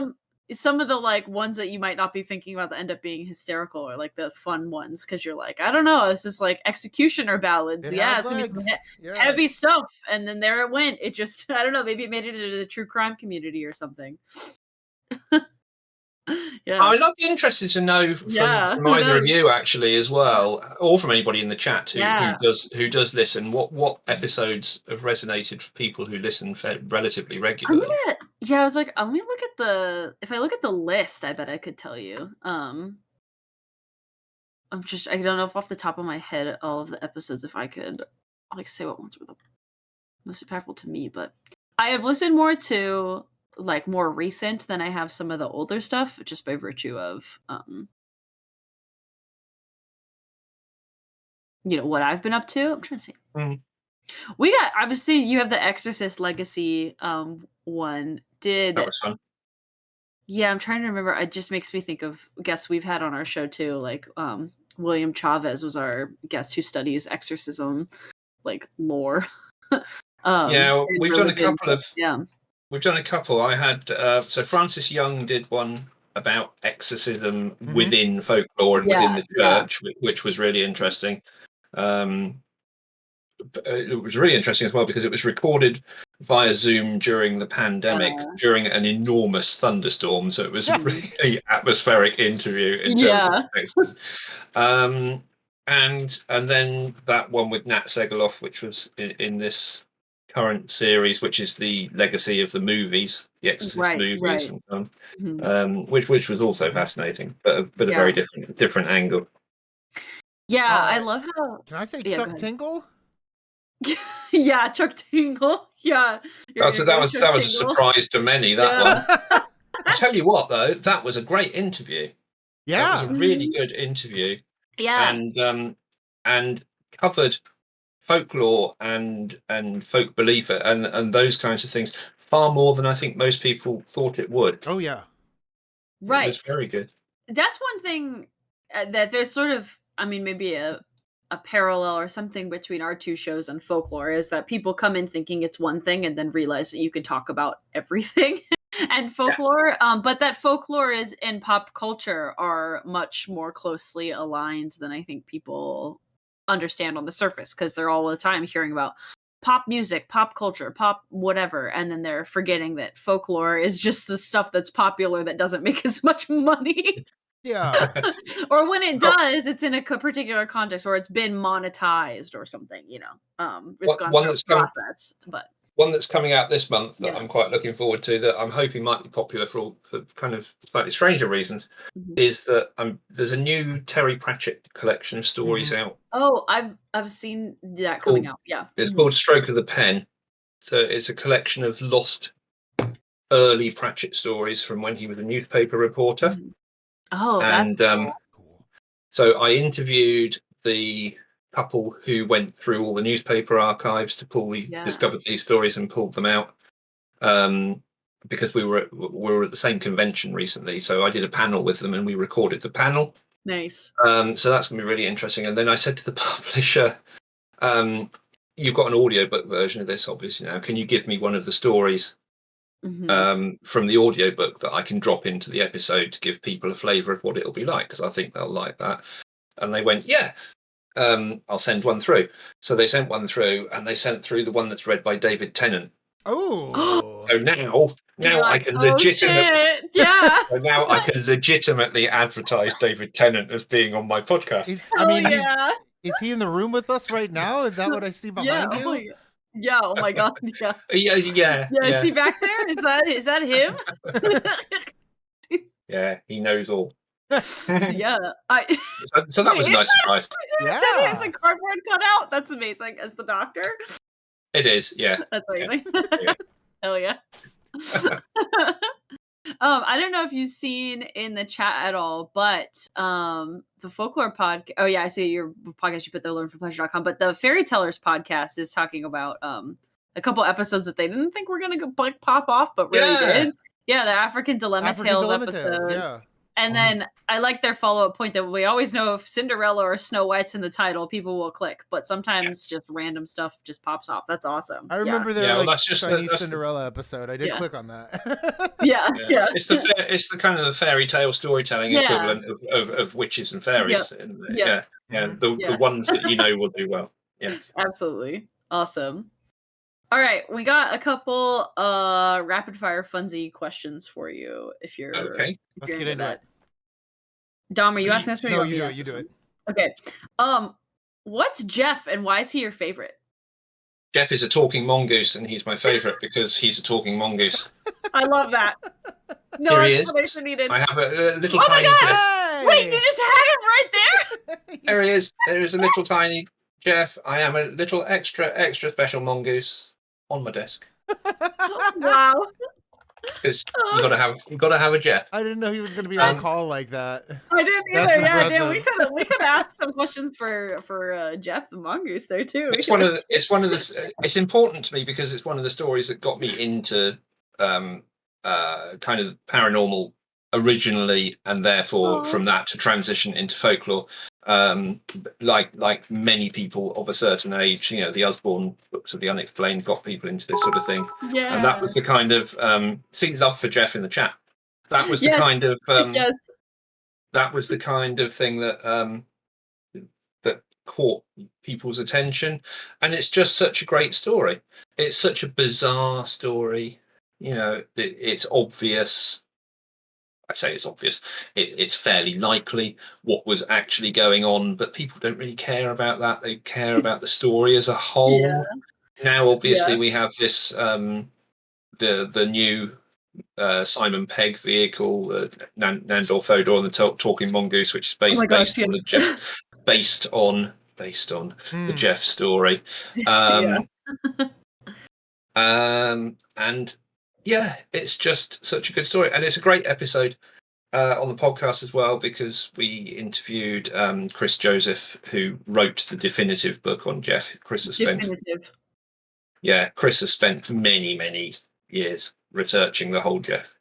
some of the like ones that you might not be thinking about that end up being hysterical, or like the fun ones because you're like, I don't know, it's just like executioner ballads. It's gonna be some heavy stuff, and then there it went. It just, I don't know, maybe it made it into the true crime community or something. Yeah, I'd be interested to know from either of you actually as well, or from anybody in the chat who does listen. What episodes have resonated for people who listen relatively regularly? I was like, let me look at if I look at the list, I bet I could tell you. I don't know if off the top of my head all of the episodes, if I could like say what ones were the most impactful to me, but I have listened more to like more recent than I have some of the older stuff, just by virtue of what I've been up to. I'm trying to see. We got, obviously you have the Exorcist Legacy one. That was fun. Yeah, I'm trying to remember. It just makes me think of guests we've had on our show too, like William Chavez was our guest who studies exorcism like lore. We've done a couple of We've done a couple. I had so Francis Young did one about exorcism within folklore and within the church, which was really interesting. It was really interesting as well because it was recorded via Zoom during the pandemic, during an enormous thunderstorm. So it was a really atmospheric interview in terms of exorcism. And then that one with Nat Segeloff, which was in this current series, which is the legacy of the movies, the Exorcist movies, and which was also fascinating, but a very different angle. Yeah, I love how. Can I say Chuck Tingle? Yeah, Chuck Tingle. Yeah, that was a surprise to many. That one. I tell you what, though, that was a great interview. Yeah, that was a really good interview. Yeah, and covered folklore and folk belief and those kinds of things far more than I think most people thought it would. Oh yeah, right. It was very good. That's one thing that there's sort of, I mean, maybe a parallel or something between our two shows and folklore is that people come in thinking it's one thing and then realize that you can talk about everything. And folklore, but that folklore is and pop culture are much more closely aligned than I think people understand on the surface, because they're all the time hearing about pop music, pop culture, pop whatever, and then they're forgetting that folklore is just the stuff that's popular that doesn't make as much money. Yeah. Or when it does, it's in a particular context, or it's been monetized or something, it's gone through a process. But one that's coming out this month that Yeah. I'm quite looking forward to, that I'm hoping might be popular for kind of slightly stranger reasons, is that there's a new Terry Pratchett collection of stories out. Oh, I've seen that coming out. Yeah. It's called Stroke of the Pen. So it's a collection of lost early Pratchett stories from when he was a newspaper reporter. Oh, and that's Cool. so I interviewed the couple who went through all the newspaper archives to discovered these stories and pulled them out. Because we were at the same convention recently, so I did a panel with them and we recorded the panel. nice. So that's going to be really interesting. And then I said to the publisher, "You've got an audiobook version of this, obviously now. Can you give me one of the stories from the audiobook that I can drop into the episode to give people a flavour of what it'll be like? Because I think they'll like that." And they went, "Yeah, I'll send one through." So they sent one through, and they sent through the one that's read by David Tennant. Oh. So now I can legitimately, So now I can legitimately advertise David Tennant as being on my podcast. Is he in the room with us right now? Is that what I see behind you? Yeah. Oh my god. Yeah. Yeah. Is he back there? Is that him? Yeah, he knows all. Yeah. So that was a nice surprise. Tennant has a cardboard cutout. That's amazing. As the Doctor. It is. Yeah. That's amazing. Yeah. Hell yeah. I don't know if you've seen in the chat at all, but the Folklore Podcast. Oh yeah, I see your podcast. You put the learnforpleasure.com, but the Fairy Tellers podcast is talking about a couple episodes that they didn't think were gonna pop off, but really did. Yeah, the African Dilemma Tales episode. Yeah. And then I like their follow-up point that we always know if Cinderella or Snow White's in the title, people will click. But sometimes just random stuff just pops off. That's awesome. I remember their that's just Chinese Cinderella episode. I did click on that. Yeah. It's the kind of the fairy tale storytelling equivalent of witches and fairies. The ones that will do well. Yeah. Absolutely. Awesome. All right, we got a couple rapid fire funsy questions for you. If you're okay, let's get into it. Dom, are you asking us? No, you do it. Okay. What's Jeff, and why is he your favorite? Jeff is a talking mongoose, and he's my favorite because he's a talking mongoose. I love that. No explanation needed. I have a little tiny Jeff. Wait, you just had him right there? There he is. There is a little tiny Jeff. I am a little extra special mongoose on my desk. Wow. Because you gotta have a Jeff. I didn't know he was gonna be on call like that. I didn't either. Yeah, we could ask some questions for Jeff the mongoose there too. It's important to me because it's one of the stories that got me into kind of paranormal originally, and therefore from that to transition into folklore. Like many people of a certain age, the Usborne books of the unexplained got people into this sort of thing. Yeah. And that was the kind of see love for Jeff in the chat. That was the kind of that was the kind of thing that that caught people's attention. And it's just such a great story. It's such a bizarre story. It's obvious. I say it's obvious. It's fairly likely what was actually going on, but people don't really care about that. They care about the story as a whole. Yeah. Now, obviously, we have this the new Simon Pegg vehicle, Nandor Fodor and the Talking Mongoose, which is based on the Jeff story. And it's just such a good story, and it's a great episode on the podcast as well, because we interviewed Chris Joseph, who wrote the definitive book on Jeff. Chris has spent many years researching the whole Jeff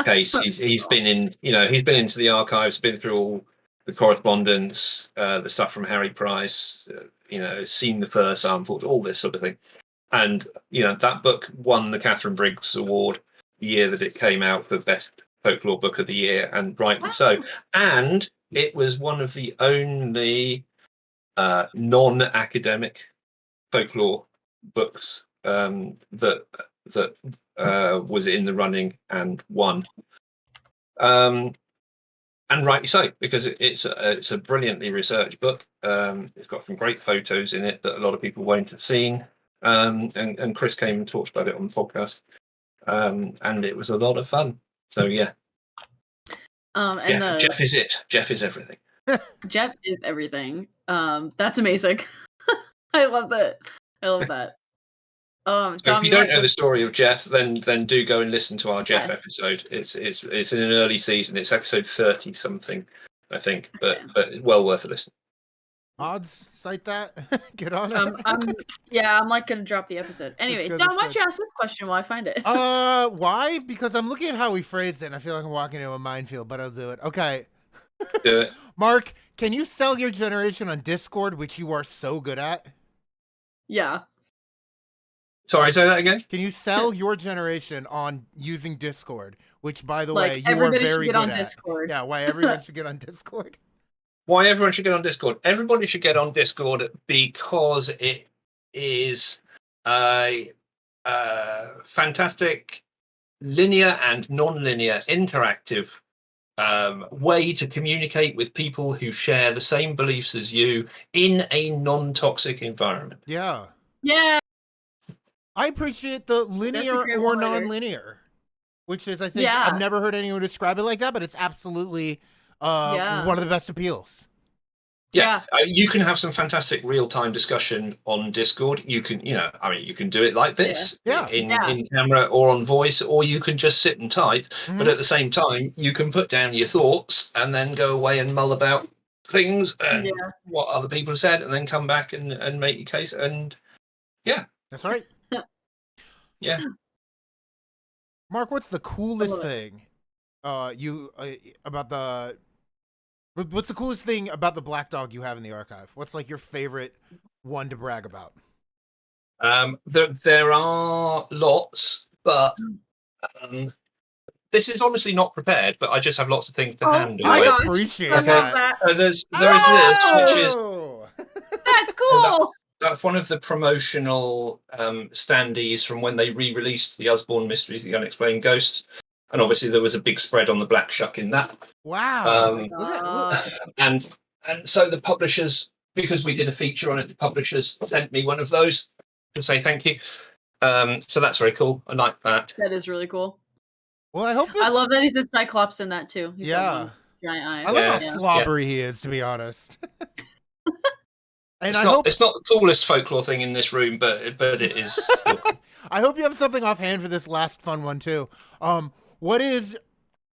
case. He's been into the archives, been through all the correspondence, the stuff from Harry Price, seen the fur samples, all this sort of thing. And that book won the Catherine Briggs Award the year that it came out for Best Folklore Book of the Year, and rightly so. And it was one of the only non-academic folklore books that was in the running and won. And rightly so, because it's a brilliantly researched book. It's got some great photos in it that a lot of people won't have seen. and Chris came and talked about it on the podcast, and it was a lot of fun. So yeah, Jeff is it. Jeff is everything. Jeff is everything. That's amazing. I love that. So if you don't know the story of Jeff, then do go and listen to our Jeff episode. It's in an early season. It's episode 30 something, I think, but well worth a listen. Odds, cite that. Get on it. I'm like gonna drop the episode. Anyway, Dom, why don't you ask this question while I find it? Why? Because I'm looking at how we phrased it, and I feel like I'm walking into a minefield, but I'll do it. Okay. Do it. Mark, can you sell your generation on Discord, which you are so good at? Yeah. Sorry, say that again? Can you sell your generation on using Discord, which, by the way, you are very good at? Everybody should get on Discord. Yeah, why everyone should get on Discord? Why everyone should get on Discord? Everybody should get on Discord because it is a fantastic linear and non-linear interactive way to communicate with people who share the same beliefs as you in a non-toxic environment. Yeah. Yeah. I appreciate the linear or non-linear, which is, I think, I've never heard anyone describe it like that, but it's absolutely one of the best appeals. Yeah. You can have some fantastic real-time discussion on Discord. You can, you can do it like this in camera or on voice, or you can just sit and type. Mm-hmm. But at the same time, you can put down your thoughts and then go away and mull about things and what other people have said, and then come back and make your case. And that's right. Yeah. Mark, what's the coolest thing what's the coolest thing about the black dog you have in the archive? What's like your favorite one to brag about? There are lots, but this is honestly not prepared, but I just have lots of things to handle. I appreciate that. So there's this, which is that's cool. That's one of the promotional standees from when they re-released the Usborne Mysteries, the Unexplained Ghosts, and obviously there was a big spread on the Black Shuck in that. Wow! And so the publishers, because we did a feature on it, the publishers sent me one of those to say thank you. So that's very cool. I like that. That is really cool. Well, I hope I love that he's a Cyclops in that too. He's giant eyes. I love how slobbery he is, to be honest. And it's not the coolest folklore thing in this room, but it is still cool. I hope you have something offhand for this last fun one too. What is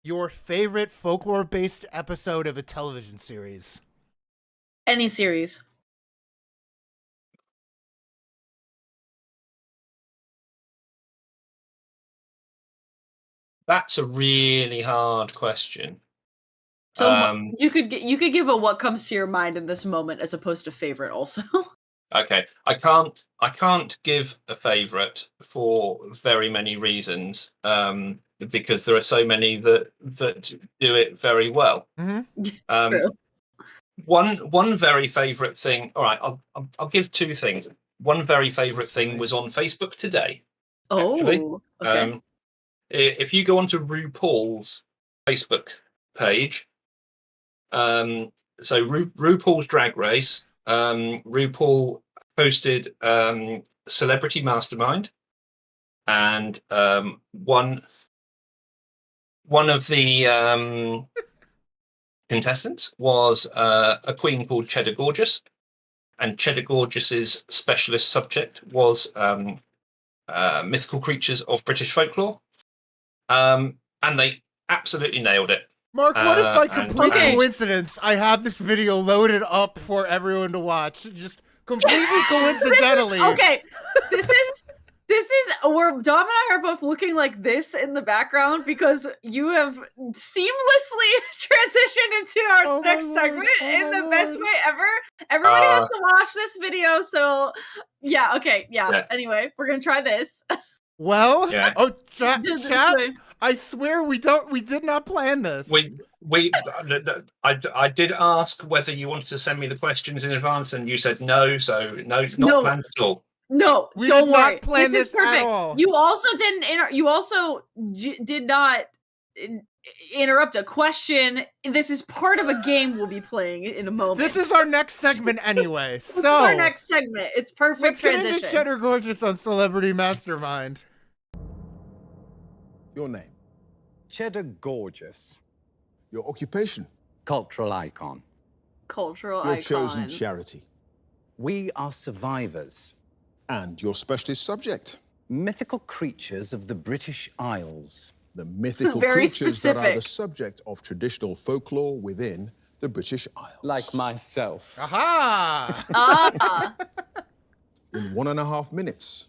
your favorite folklore-based episode of a television series? Any series. That's a really hard question. So you could give a what comes to your mind in this moment as opposed to favorite also. Okay, I can't give a favorite for very many reasons, because there are so many that do it very well. Mm-hmm. One very favorite thing. All right, I'll give two things. One very favorite thing was on Facebook today. Actually. Okay. If you go onto RuPaul's Facebook page, so RuPaul's Drag Race, RuPaul posted Celebrity Mastermind, and one of the contestants was a queen called Cheddar Gorgeous, and Cheddar Gorgeous's specialist subject was mythical creatures of British folklore, and they absolutely nailed it. Mark, what if by complete coincidence I have this video loaded up for everyone to watch? Just completely coincidentally. This is where Dom and I are both looking like this in the background because you have seamlessly transitioned into our next segment in the best way ever. Everybody has to watch this video, so Anyway, we're gonna try this. Well, chat. I swear we did not plan this. I did ask whether you wanted to send me the questions in advance, and you said no, so not planned at all. No, we don't did worry. Not plan this is perfect. At all. You also did not interrupt a question. This is part of a game we'll be playing in a moment. This is our next segment anyway. This is our next segment. It's perfect let's transition. Get into Cheddar Gorgeous on Celebrity Mastermind. Your name? Cheddar Gorgeous. Your occupation? Cultural icon. Cultural Your icon. chosen charity? We are survivors. And your specialist subject? Mythical creatures of the British Isles. The mythical Very creatures that are the specific. subject of traditional folklore within the British Isles. Like myself. Aha! In 1.5 minutes.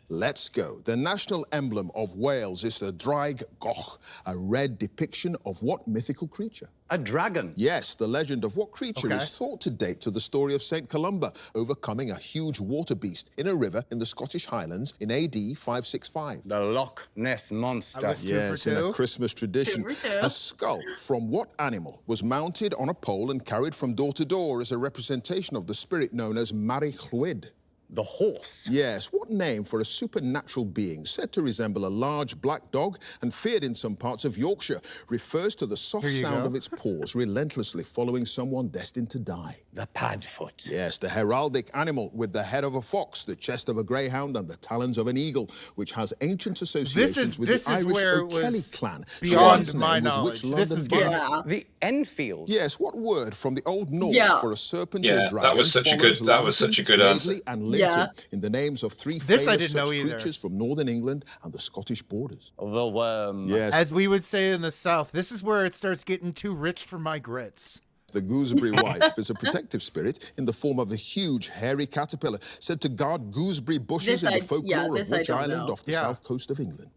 Let's go. The national emblem of Wales is the Draig Goch, a red depiction of what mythical creature? A dragon. Yes, the legend of what creature Okay. is thought to date to the story of St. Columba overcoming a huge water beast in a river in the Scottish Highlands in AD 565. The Loch Ness Monster. I was- Two for Yes, in two. a Christmas tradition. Two for two. A skull from what animal was mounted on a pole and carried from door to door as a representation of the spirit known as Mari Llwyd? The horse. Yes, what name for a supernatural being said to resemble a large black dog and feared in some parts of Yorkshire refers to the soft Here you sound go. of its paws relentlessly following someone destined to die? The Padfoot. Yes, the heraldic animal with the head of a fox, the chest of a greyhound, and the talons of an eagle, which has ancient associations with this the is Irish where it O'Kelly was clan. beyond Yes, my name with knowledge. which This London is good. borough- Yeah. The Enfield. Yes, what word from the Old Norse Yeah. for a serpent Yeah, or that dragon was such a follows good- that was such a Lantern, good answer. Laidley, and Linton Yeah. in the names of three This I famous didn't know such either. creatures from northern England and the Scottish borders. The worm. Yes, As we would say in the South, this is where it starts getting too rich for my grits. the gooseberry wife is a protective spirit in the form of a huge hairy caterpillar said to guard gooseberry bushes This in I- the folklore yeah, of this I which don't island know. off the Yeah. south coast of England.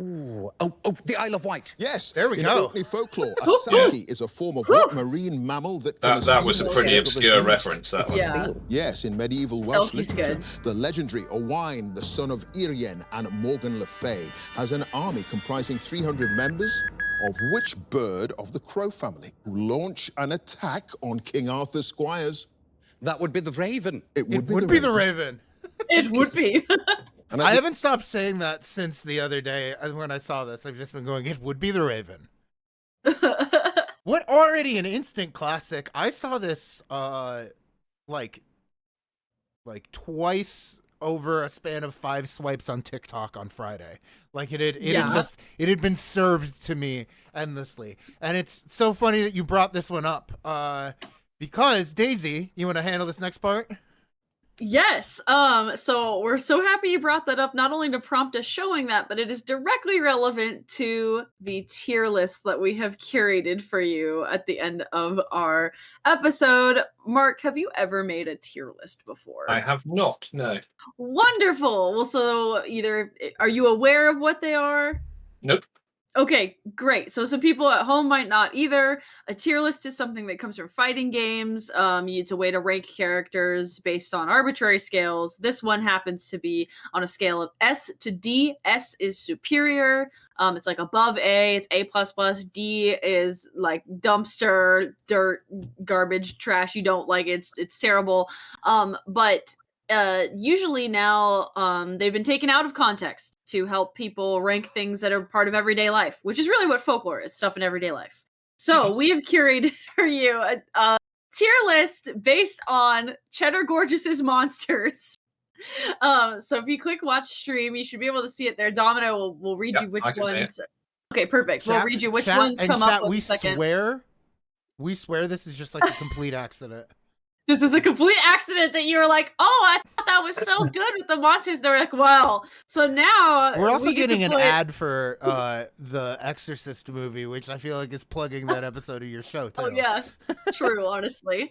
Ooh. Oh, the Isle of Wight. Yes, There we in go. Orkney folklore, a saki is a form of what marine mammal that can That was a assume the pretty shape of a obscure human? reference, that It's was. a Yeah. seal. Yes, in medieval Welsh Selfie's literature, good. the legendary Owain, the son of Irien and Morgan Le Fay, has an army comprising 300 members, of which bird of the crow family, who launch an attack on King Arthur's squires? That would be the raven. It would, It would be the Raven. It would be. And I haven't stopped saying that since the other day when I saw this. I've just been going, it would be the Raven. What already an instant classic. I saw this like twice over a span of 5 swipes on TikTok on Friday. Like it had been served to me endlessly. And it's so funny that you brought this one up. Because Daisy, you want to handle this next part? Yes. So we're so happy you brought that up, not only to prompt us showing that, but it is directly relevant to the tier list that we have curated for you at the end of our episode. Mark, have you ever made a tier list before? I have not, no. Wonderful. Well, so either are you aware of what they are? Nope. Okay, great. So some people at home might not either. A tier list is something that comes from fighting games. It's a way to rank characters based on arbitrary scales. This one happens to be on a scale of S to D. S is superior. It's like above A. It's A++. D is like dumpster, dirt, garbage, trash. You don't like it. It's terrible. But usually now they've been taken out of context to help people rank things that are part of everyday life, which is really what folklore is, stuff in everyday life. So we have curated for you a tier list based on Cheddar Gorgeous's monsters. So if you click watch stream, you should be able to see it there. Domino will read Yeah, you which I can see it. ones. Okay, perfect. We'll read you which Chat- ones and come chat, up in we a second. We swear this is just like a complete accident. This is a complete accident that you were like, oh, I thought that was so good with the monsters. They were like, well, so now We're also we get to getting an put- ad for the Exorcist movie, which I feel like is plugging that episode of your show too. Oh yeah, true. Honestly,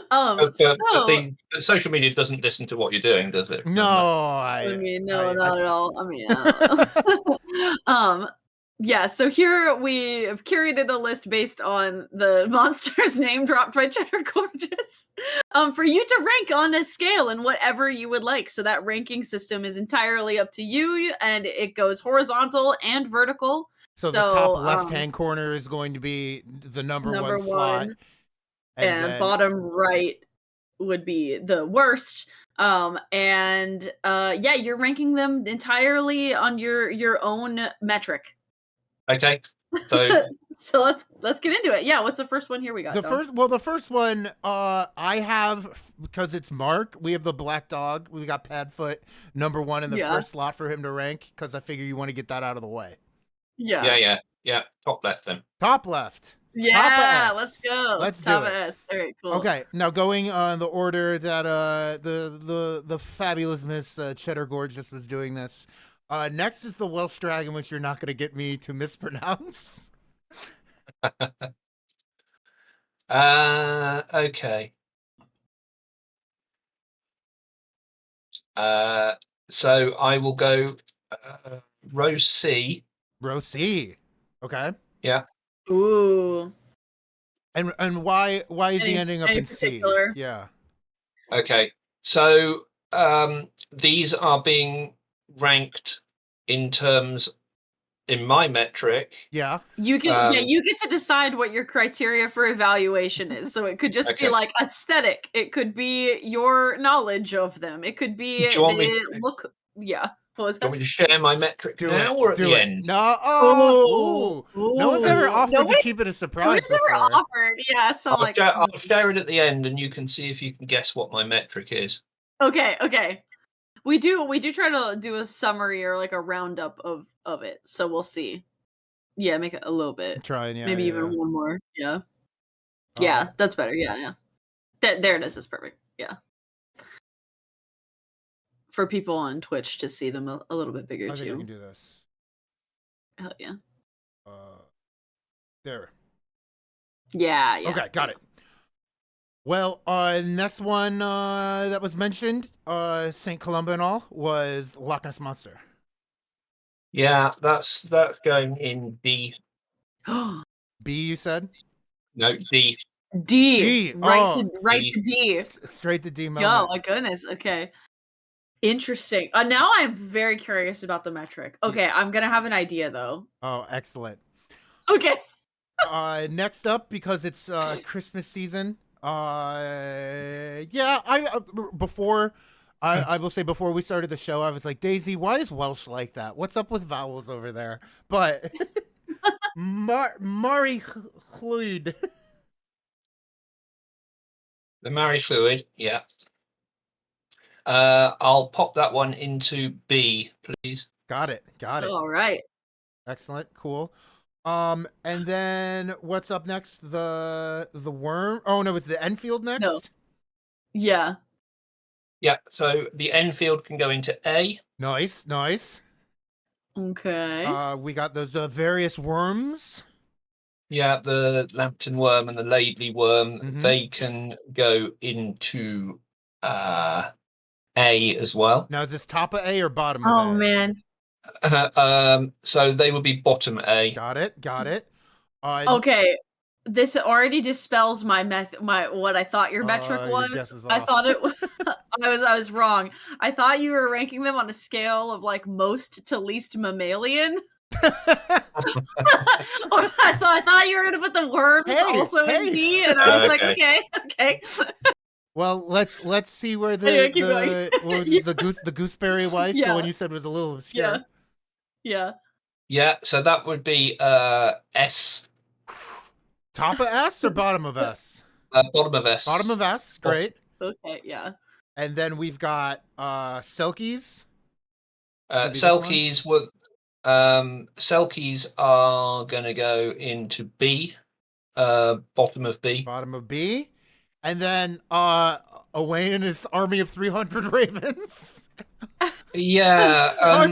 But so the social media doesn't listen to what you're doing, does it? No, I mean, no, not at all. I mean, yeah. So here we have curated a list based on the monsters name dropped by Cheddar Gorgeous, for you to rank on this scale and whatever you would like. So that ranking system is entirely up to you, and it goes horizontal and vertical. So the top So, left-hand corner is going to be the number Number one slot, one, and then- bottom right would be the worst. Yeah, you're ranking them entirely on your own metric. Okay. So So let's get into it. Yeah, what's the first one here we got? The first one I have, because it's Mark, we have the black dog. We got Padfoot number 1 in the first slot for him to rank, because I figure you want to get that out of the way. Yeah. Top left then. Top left. Yeah, Top S. let's go. Let's Top do it. S. All right, cool. Okay, now going on the order that the fabulous Miss Cheddar Gorgeous was doing this. Next is the Welsh Dragon, which you're not going to get me to mispronounce. Okay. So I will go row C. Row C. Okay. Yeah. Ooh. And why is he ending up in particular? C? Yeah. Okay. So these are being ranked in my metric. Yeah. You get to decide what your criteria for evaluation is. So it could just be like aesthetic. It could be your knowledge of them. It could be look. Yeah. What was that? Do you want me to share my metric now or at the end? No. No one's ever offered to keep it a surprise. No one's ever offered. Yeah. So I'll share it at the end, and you can see if you can guess what my metric is. Okay. We do try to do a summary or like a roundup of it. So we'll see. Yeah, make it a little bit. I'm trying, yeah. Maybe even one more. Yeah. Yeah, that's better. Yeah. There it is. It's perfect. Yeah. For people on Twitch to see them a little bit bigger I think too. I can do this. Hell yeah. There. Yeah. Okay, got it. Well, next one that was mentioned, St. Columba and all, was Loch Ness Monster. Yeah, that's going in D. B, you said? No, D. D. Right D. to D. Straight to D moment. Yo, my goodness. Okay. Interesting. Now I'm very curious about the metric. Okay, I'm gonna have an idea though. Oh, excellent. Okay. Next up, because it's Christmas season. I will say, before we started the show, I was like, Daisy, why is Welsh like that? What's up with vowels over there? But Mari Llwyd. The Mari Llwyd, yeah. I'll pop that one into B, please. Got it. All right. Excellent. Cool. And then what's up next? The worm. Oh no, it's the Enfield next. No. Yeah. Yeah. So the Enfield can go into A. Nice. Okay. We got those various worms. Yeah, the Lambton worm and the Laidley worm. They can go into A as well. Now, is this top of A or bottom of A? Oh man. So they would be bottom A. Got it. Okay. This already dispels my what I thought your metric was. I thought it was I was wrong. I thought you were ranking them on a scale of like most to least mammalian. So I thought you were gonna put the worms also in D, and I was like, okay. Well, let's see where the what was it, the gooseberry wife, the one you said was a little obscure. Yeah. So that would be S. Top of S or bottom of S? Bottom of S. Bottom of S. Great. Okay. Yeah. And then we've got Selkies. Selkies Selkies are gonna go into B. Bottom of B. Bottom of B. And then Owain and his army of 300 ravens. Yeah.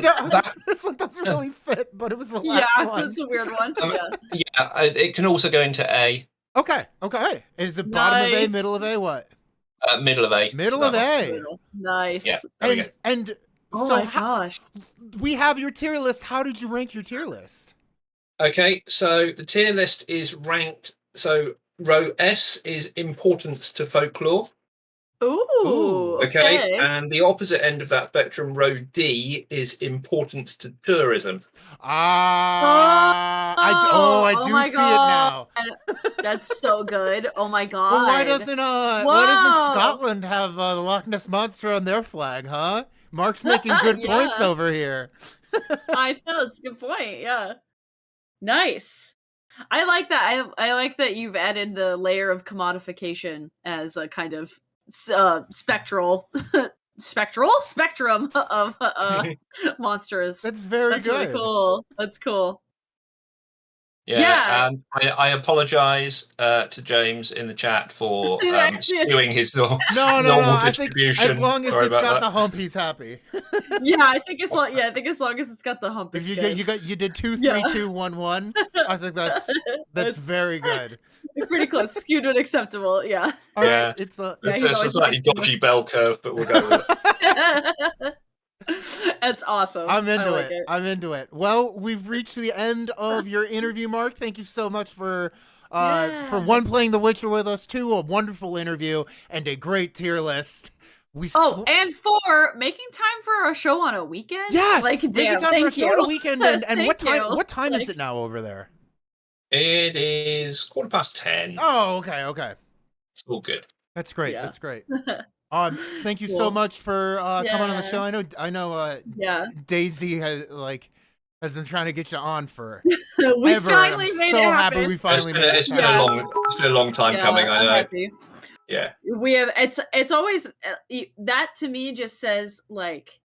This one doesn't really fit, but it was the last one. Yeah, it's a weird one. It can also go into A. Okay. Is it bottom of A, middle of A, what? Middle of A. Middle of A. Nice. Yeah. And oh so my gosh. We have your tier list. How did you rank your tier list? Okay, so the tier list is ranked. So row S is importance to folklore. Ooh. Okay. And the opposite end of that spectrum, row D, is importance to tourism. I do see it now. That's so good. Oh my god. Well, why doesn't Scotland have the Loch Ness Monster on their flag, huh? Mark's making good points over here. I know, it's a good point, yeah. Nice. I like that. I like that you've added the layer of commodification as a kind of spectrum of monsters. That's very That's good. really cool. That's cool. Yeah. I apologize to James in the chat for skewing his normal I think distribution. as long as Sorry it's about got that. the hump, he's happy. I think as long as it's got the hump, If it's you did 2, 3, 2, 1, 1. I think that's very good. Pretty close. Skewed but acceptable. Yeah. All right, it's a slightly dodgy bell curve, but we'll go with it. That's awesome. I'm into it. Well, we've reached the end of your interview, Mark. Thank you so much for one, playing The Witcher with us, 2, a wonderful interview, and a great tier list. And 4, making time for a show on a weekend. Yes, making time for a show on a weekend. And what time is it now over there? It is 10:15. Oh, okay. It's all good. That's great. Yeah. That's great. Thank you so Cool. much for coming on the show. I know. Daisy has been trying to get you on for we ever. finally I'm made so it happy happen. we finally made it. It's been a long time coming. I I'm know. happy. Yeah. We have. It's always that to me just says like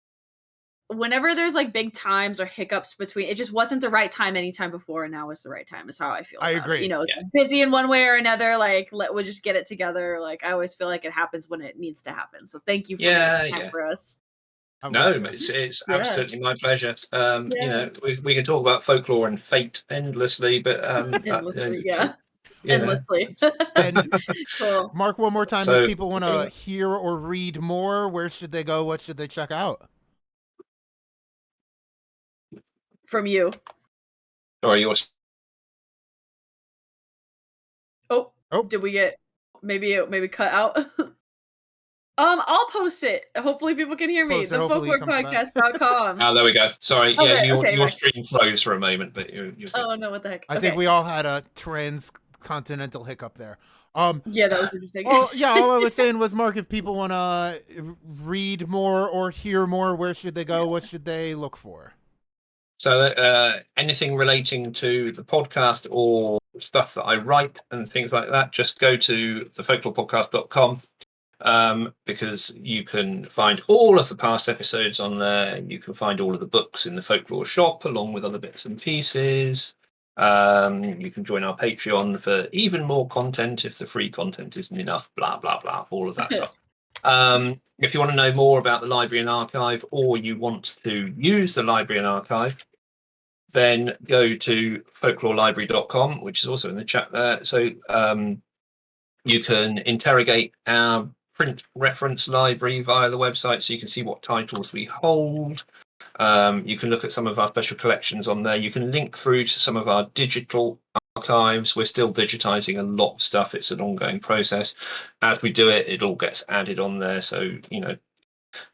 whenever there's like big times or hiccups between, it just wasn't the right time anytime before, and now is the right time. Is how I feel. I agree. It. It's busy in one way or another. Like we'll just get it together. Like I always feel like it happens when it needs to happen. So thank you for making time for us. No, it's absolutely my pleasure. We can talk about folklore and fate endlessly, but endlessly. And cool. Mark, one more time, So, if people want to hear or read more, where should they go? What should they check out? From you. Sorry, yours. Oh, did we get maybe cut out? I'll post it. Hopefully people can hear me. The folklorepodcast.com. Oh, there we go. Sorry. Your right. stream froze for a moment, but you're Oh no, what the heck? I think we all had a transcontinental hiccup there. That was interesting. All I was saying was, Mark, if people want to read more or hear more, where should they go? What should they look for? So anything relating to the podcast or stuff that I write and things like that, just go to folklorepodcast.com. Because you can find all of the past episodes on there. You can find all of the books in the folklore shop along with other bits and pieces. You can join our Patreon for even more content if the free content isn't enough, blah blah blah, all of that stuff. If you want to know more about the library and archive, or you want to use the library and archive, then go to folklorelibrary.com, which is also in the chat there. So you can interrogate our print reference library via the website, so you can see what titles we hold. You can look at some of our special collections on there. You can link through to some of our digital archives. We're still digitizing a lot of stuff. It's an ongoing process. As we do it, it all gets added on there. So,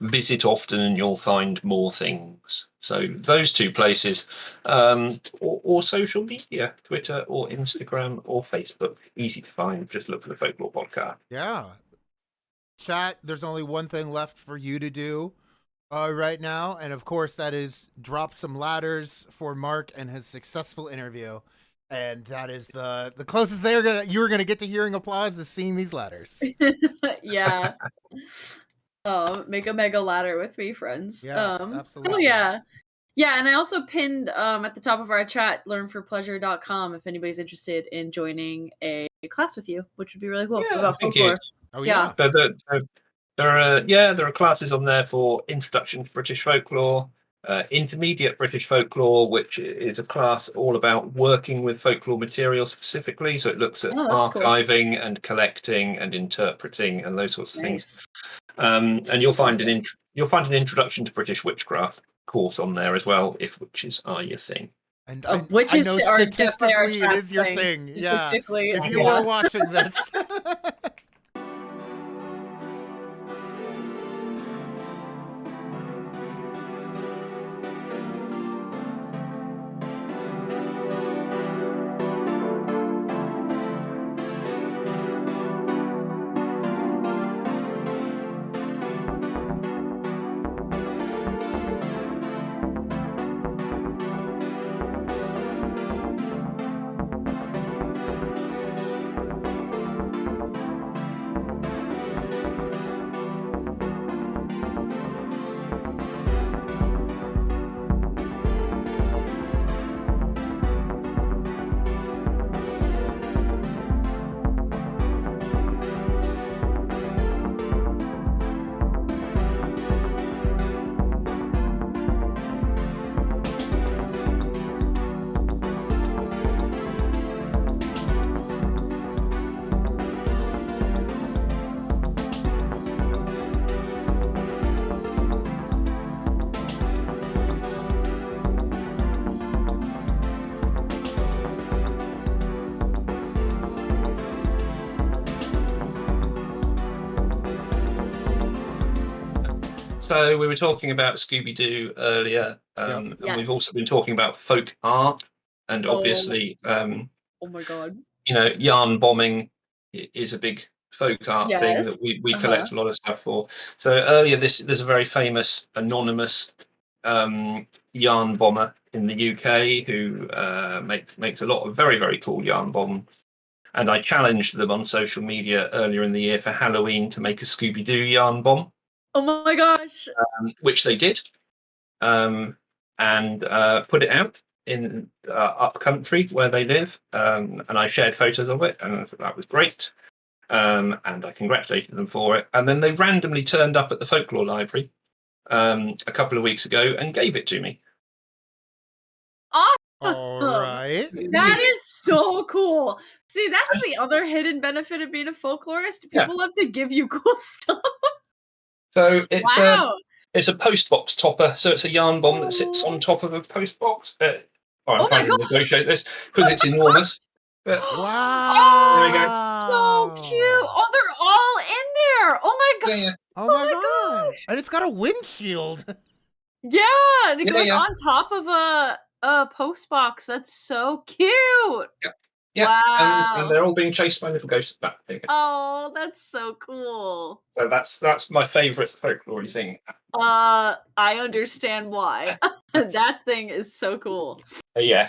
visit often and you'll find more things. So those two places, or social media, Twitter or Instagram or Facebook, easy to find. Just look for the Folklore Podcast. Yeah. Chat, there's only one thing left for you to do right now, and of course that is drop some ladders for Mark and his successful interview. And that is the closest you're gonna get to hearing applause is seeing these ladders. Yeah. Make a mega ladder with me, friends. Yes, absolutely. Oh yeah. Yeah, and I also pinned at the top of our chat learnforpleasure.com if anybody's interested in joining a class with you, which would be really cool. About folklore. Oh yeah. So there are classes on there for Introduction to British Folklore, Intermediate British Folklore, which is a class all about working with folklore material specifically. So it looks at archiving and collecting and interpreting and those sorts of things. And you'll find an Introduction to British Witchcraft course on there as well, if witches are your thing. And witches I know are statistically it is your thing. Yeah. If you are watching this. So we were talking about Scooby-Doo earlier, and we've also been talking about folk art, and obviously, oh my god, yarn bombing is a big folk art thing that we collect a lot of stuff for. So earlier, there's a very famous anonymous yarn bomber in the UK who makes a lot of very, very cool yarn bombs. And I challenged them on social media earlier in the year for Halloween to make a Scooby-Doo yarn bomb. Oh my gosh! Which they did, and put it out in up country where they live, and I shared photos of it, and I thought that was great. And I congratulated them for it. And then they randomly turned up at the Folklore Library a couple of weeks ago and gave it to me. Awesome! All right. That is so cool. See, that's the other hidden benefit of being a folklorist. People love to give you cool stuff. So it's a post box topper. So it's a yarn bomb that sits on top of a post box. I'm trying to negotiate this because it's enormous. But, wow! There we go. So cute. Oh, they're all in there. Oh my god. Yeah. Oh my god! And it's got a windshield. Yeah, and it goes on top of a post box. That's so cute. Yeah. Wow. And they're all being chased by little ghosts back there. Oh, that's so cool. So that's my favourite folklore thing. I understand why. That thing is so cool. Yeah.